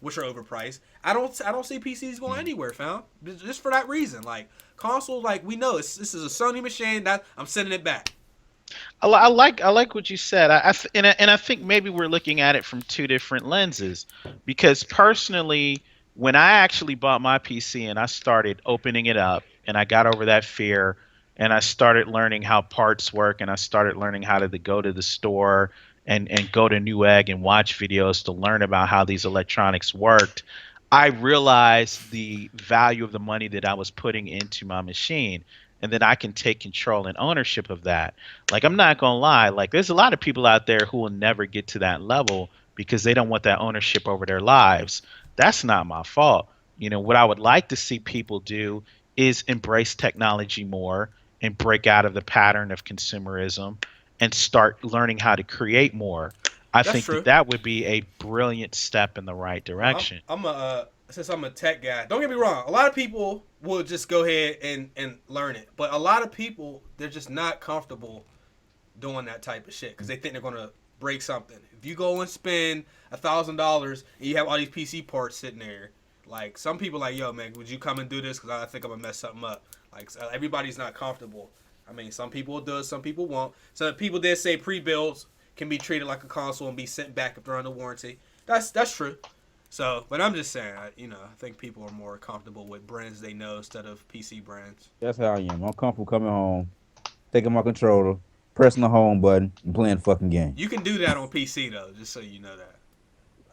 which are overpriced, I don't see PCs going anywhere, fam. Just for that reason, like consoles, like we know this is a Sony machine that I'm sending it back. I like what you said. I think maybe we're looking at it from two different lenses, because personally, when I actually bought my PC and I started opening it up and I got over that fear and I started learning how parts work and I started learning how to go to the store and go to Newegg and watch videos to learn about how these electronics worked, I realized the value of the money that I was putting into my machine, and that I can take control and ownership of that. Like, I'm not gonna lie, like, there's a lot of people out there who will never get to that level because they don't want that ownership over their lives. That's not my fault. What I would like to see people do is embrace technology more and break out of the pattern of consumerism and start learning how to create more. I think that would be a brilliant step in the right direction. Since I'm a tech guy, don't get me wrong, a lot of people will just go ahead and learn it. But a lot of people, they're just not comfortable doing that type of shit because they think they're going to break something. If you go and spend $1,000 and you have all these PC parts sitting there, Like some people like, yo, man, would you come and do this? Because I think I'm gonna mess something up. Like everybody's not comfortable. I mean, some people will do it, some people won't. So people did say pre-builds can be treated like a console and be sent back if they're under warranty. That's true. So, but I'm just saying, I think people are more comfortable with brands they know instead of PC brands. That's how I am. I'm comfortable coming home, taking my controller, pressing the home button, and playing the fucking game. You can do that on PC though, just so you know that.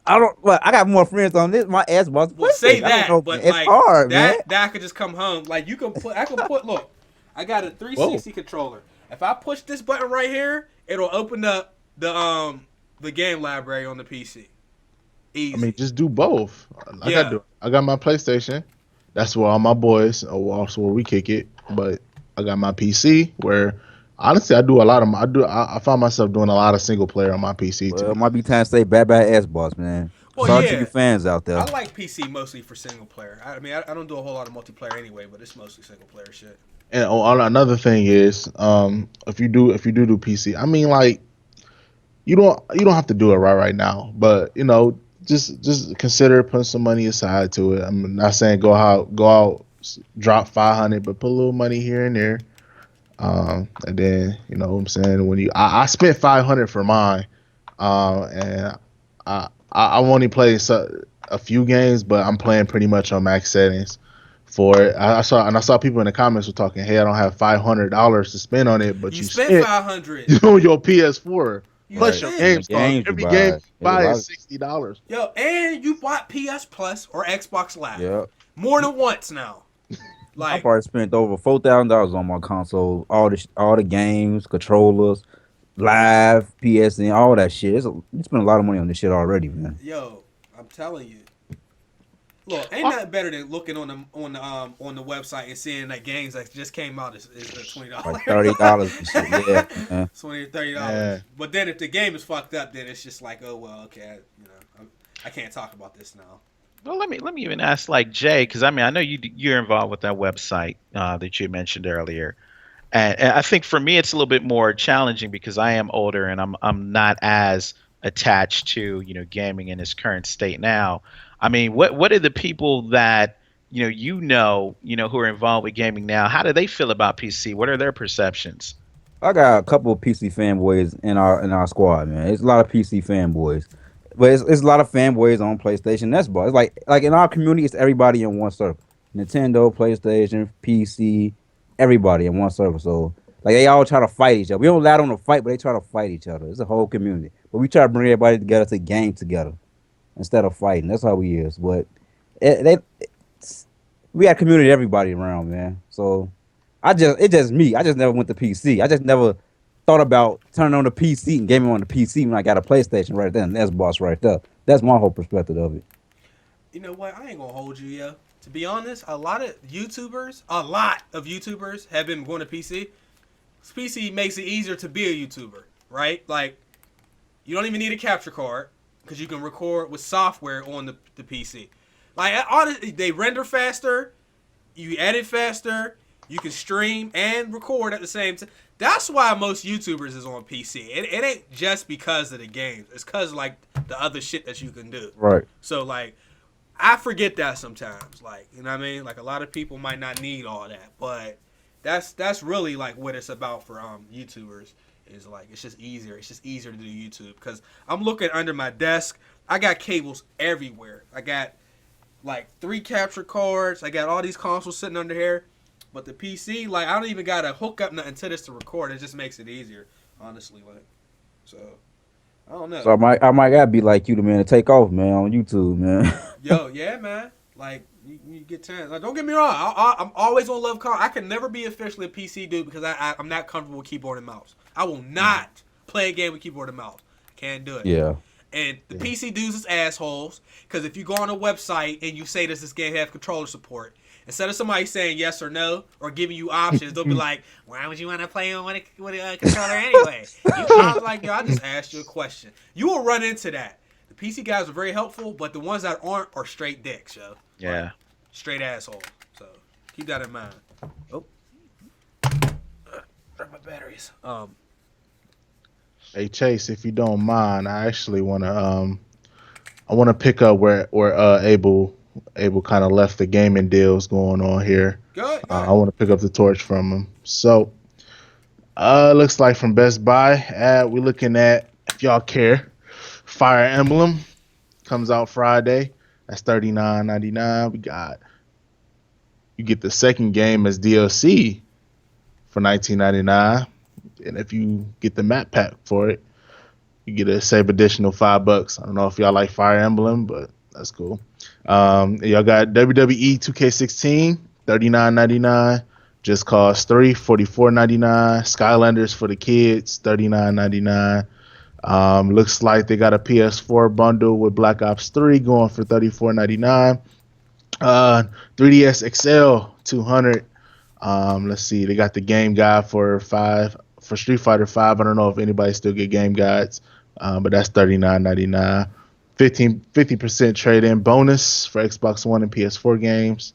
I don't. Well, I got more friends on this. My ass boss. Well, say that, but it's like hard, man. that I could just come home. Like you can put. I can put. Look, I got a 360 controller. If I push this button right here, it'll open up the game library on the PC. Easy. I mean, just do both. I got my PlayStation. That's where all my boys. Also where we kick it. But I got my PC where. Honestly, I do a lot of. I find myself doing a lot of single player on my PC too. Well, it might be time to say bye bye ass boss, man. Well, sorry to you fans out there. I like PC mostly for single player. I mean, I don't do a whole lot of multiplayer anyway, but it's mostly single player shit. And another thing is, if you do PC, I mean, like, you don't have to do it right now, but just consider putting some money aside to it. I'm not saying go out, drop 500, but put a little money here and there. And then what I'm saying, when I spent 500 for mine, and I only played a few games, but I'm playing pretty much on max settings for it. I saw people in the comments were talking, hey, I don't have $500 to spend on it, but you spent 500 on your PS4 plus your games every game you buy is $60. Yo, and you bought PS Plus or Xbox Live. Yeah, more than once now. I probably spent over $4,000 on my console, all the games, controllers, live, PSN, all that shit. You spent a lot of money on this shit already, man. Yo, I'm telling you. Look, ain't nothing better than looking on the website and seeing that games that just came out is $20. Like $30 and shit, yeah. $20 or $30. Yeah. But then if the game is fucked up, then it's just like, oh well, okay, I can't talk about this now. Well, let me even ask like Jay, because I mean I know you're involved with that website that you mentioned earlier, and I think for me it's a little bit more challenging because I am older and I'm not as attached to gaming in its current state now. I mean, what are the people that who are involved with gaming now? How do they feel about PC? What are their perceptions? I got a couple of PC fanboys in our squad, man. It's a lot of PC fanboys. But it's a lot of fanboys on PlayStation, Xbox. It's like in our community, it's everybody in one circle. Nintendo, PlayStation, PC, everybody in one circle. So like they all try to fight each other. We don't allow them to fight, but they try to fight each other. It's a whole community. But we try to bring everybody together to game together instead of fighting. That's how we is. But we got community everybody around, man. So it's just me. I just never went to PC. I just never thought about turning on the PC and gaming on the PC when I got a PlayStation right there and Xbox right there. That's my whole perspective of it. You know what? I ain't gonna hold you, yo. To be honest, a lot of YouTubers have been going to PC. PC makes it easier to be a YouTuber, right? Like, you don't even need a capture card because you can record with software on the PC. Like, honestly, they render faster, you edit faster, you can stream and record at the same time. That's why most YouTubers is on PC. It ain't just because of the games. It's because like the other shit that you can do. Right. So like, I forget that sometimes. Like, you know what I mean? Like a lot of people might not need all that, but that's really like what it's about for YouTubers. Is like it's just easier. It's just easier to do YouTube because I'm looking under my desk. I got cables everywhere. I got like 3 capture cards. I got all these consoles sitting under here. But the PC, like, I don't even got to hook up nothing to this to record. It just makes it easier, honestly. Like, so, I don't know. So I might gotta be like you, the man, to take off, man, on YouTube, man. Yo, yeah, man. Like, you get chance. Like, don't get me wrong. I'm always gonna love I can never be officially a PC dude because I'm not comfortable with keyboard and mouse. I will not play a game with keyboard and mouse. Can't do it. Yeah. And the PC dudes is assholes because if you go on a website and you say, does this game have controller support? Instead of somebody saying yes or no or giving you options, they'll be like, why would you want to play on with a controller anyway? I was like, yo, I just asked you a question. You will run into that. The PC guys are very helpful, but the ones that aren't are straight dicks, yo. Yeah. Like, straight assholes. So keep that in mind. Oh. My batteries. Hey Chase, if you don't mind, I actually want to pick up where Abel Abel kind of left the gaming deals going on here. Go I ahead. want to pick up the torch from him. So, looks like from Best Buy, we're looking at, if y'all care, Fire Emblem comes out Friday. That's $39.99. You get the second game as DLC for $19.99, and if you get the map pack for it, you get a save additional $5. I don't know if y'all like Fire Emblem, but that's cool. Y'all got WWE 2K16, $39.99. Just Cause 3, $44.99. Skylanders for the kids, $39.99. Looks like they got a PS4 bundle with Black Ops 3 going for $34.99. 3DS XL 200. Let's see. They got the game guide for Street Fighter 5. I don't know if anybody still get game guides, but that's $39.99. 50% trade-in bonus for Xbox One and PS4 games.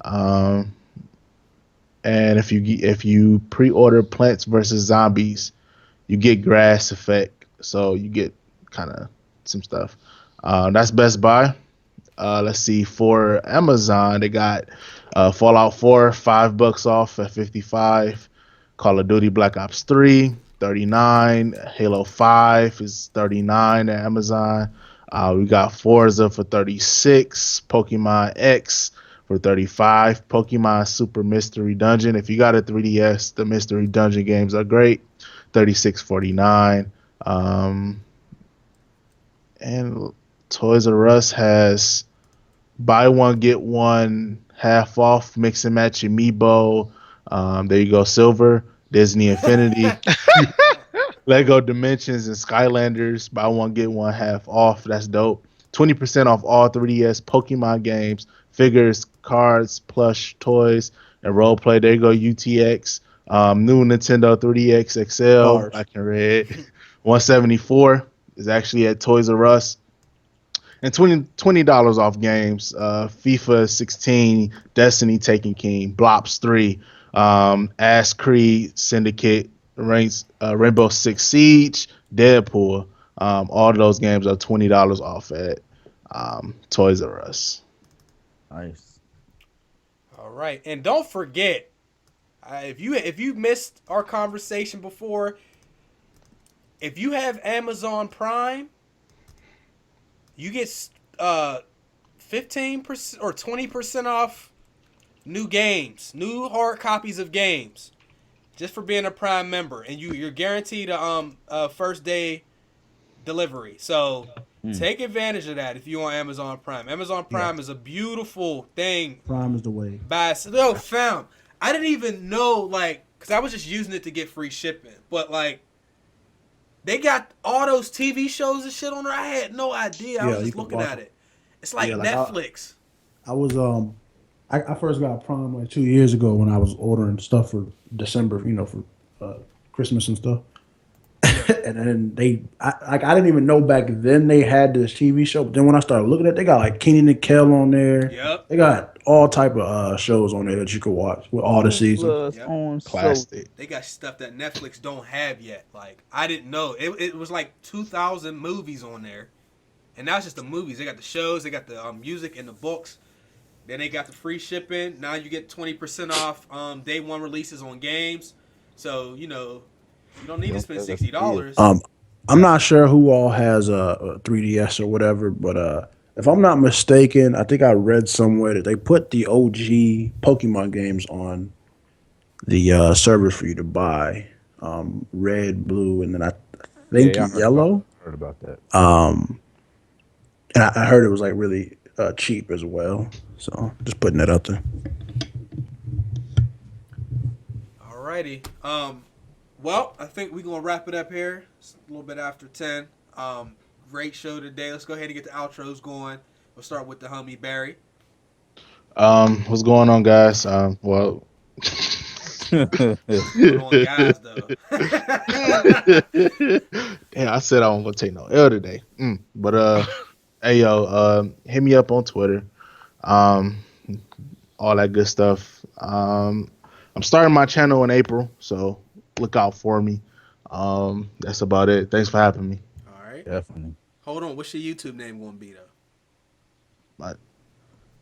And if you pre-order Plants vs Zombies, you get Grass Effect, so you get kind of some stuff. That's Best Buy. Let's see, for Amazon, they got Fallout 4, $5 off at 55. Call of Duty Black Ops 3, 39. Halo 5 is 39 at Amazon. We got Forza for 36. Pokemon X for 35. Pokemon Super Mystery Dungeon. If you got a 3DS, the Mystery Dungeon games are great. $36.49. And Toys R Us has buy one get one half off mix and match amiibo. There you go, Silver, Disney Infinity, Lego Dimensions, and Skylanders. Buy one get one half off. That's dope. 20% off all 3DS Pokemon games, figures, cards, plush, toys, and role play. There you go, UTX. New Nintendo 3DS XL, black and red. 174 is actually at Toys R Us. And $20 off games. FIFA 16, Destiny Taken King, Blops 3, Ass Creed, Syndicate, Rainbow Six Siege, Deadpool. All of those games are $20 off at Toys R Us. Nice. All right, and don't forget, if you missed our conversation before, if you have Amazon Prime, you get 15% or 20% off new games, new hard copies of games, just for being a Prime member, and you're guaranteed a first day delivery. So take advantage of that if you on Amazon Prime. Amazon Prime is a beautiful thing. Prime is the way. No, fam, I didn't even know, because I was just using it to get free shipping, but they got all those TV shows and shit on there. I had no idea. I was just looking at it. It's like Netflix. I was I first got Prime like 2 years ago when I was ordering stuff for December, for Christmas and stuff. And then I didn't even know back then they had this TV show. But then when I started looking at it, they got like Kenan and Kel on there. Yep. They got all type of shows on there that you could watch with all the seasons. Yep. Classic. They got stuff that Netflix don't have yet. I didn't know. It was like 2,000 movies on there. And that's just the movies. They got the shows, they got the music and the books. Then they got the free shipping. Now you get 20% off day one releases on games. So, you don't need to spend $60. I'm not sure who all has a 3DS or whatever, but if I'm not mistaken, I think I read somewhere that they put the OG Pokemon games on the servers for you to buy. Red, blue, and then I think yellow. Heard about that. And I heard it was like really cheap as well. So just putting that out there. Alrighty. Well, I think we're going to wrap it up here. It's a little bit after 10. Great show today. Let's go ahead and get the outros going. We'll start with the homie Barry. What's going on, guys? Well, guys, though. Damn, I said I wasn't gonna take no L today. But hey yo, hit me up on Twitter. All that good stuff. I'm starting my channel in April, so look out for me. That's about it. Thanks for having me. All right. Definitely. Hold on. What's your YouTube name going to be, though?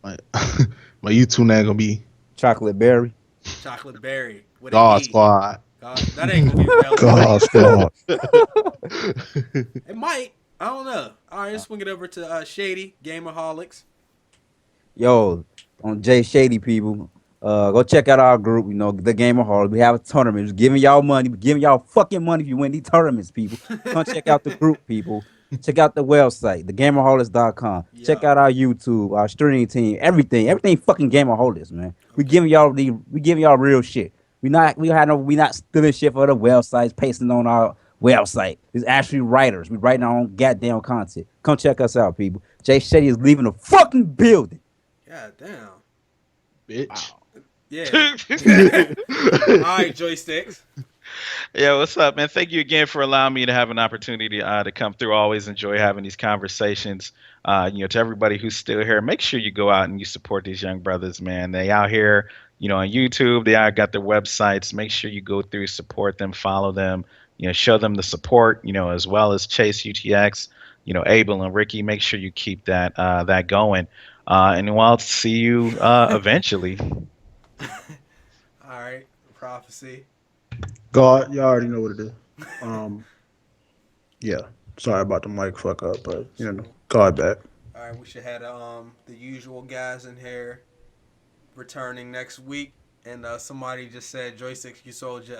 My, my YouTube name gonna be Chocolate berry. Chocolate berry with God an E. Squad. God, that ain't gonna be relevant. God, squad. It might. I don't know. All right, let's swing it over to Shady Gamerholics. Yo, on Jay Shady people, go check out our group. You know, the Gamer Hall. We have a tournament. We're giving y'all money. We're giving y'all fucking money if you win these tournaments, people. Come check out the group, people. Check out the website, thegamerholics.com. Check Yeah. out our YouTube, our streaming team, everything fucking Gamerholics, man. We giving y'all real shit. We not stealing shit for the websites, pasting on our website. It's actually writers. We writing our own goddamn content. Come check us out, people. Jay Shady is leaving the fucking building. God damn. Bitch. Yeah. All right, joysticks. Yeah, what's up, man? Thank you again for allowing me to have an opportunity to come through. Always enjoy having these conversations. To everybody who's still here, make sure you go out and you support these young brothers, man. They out here, on YouTube. They out got their websites. Make sure you go through, support them, follow them. Show them the support. As well as Chase UTX. Abel and Ricky. Make sure you keep that going. And we'll see you eventually. All right, prophecy. God, you already know what it is. Yeah. Sorry about the mic fuck up, but God back. All right, we should have the usual guys in here returning next week. And somebody just said, joysticks, you sold your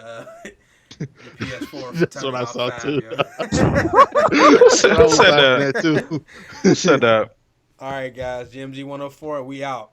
PS4. That's what I saw too. Set up. All right, guys. GMG 104, we out.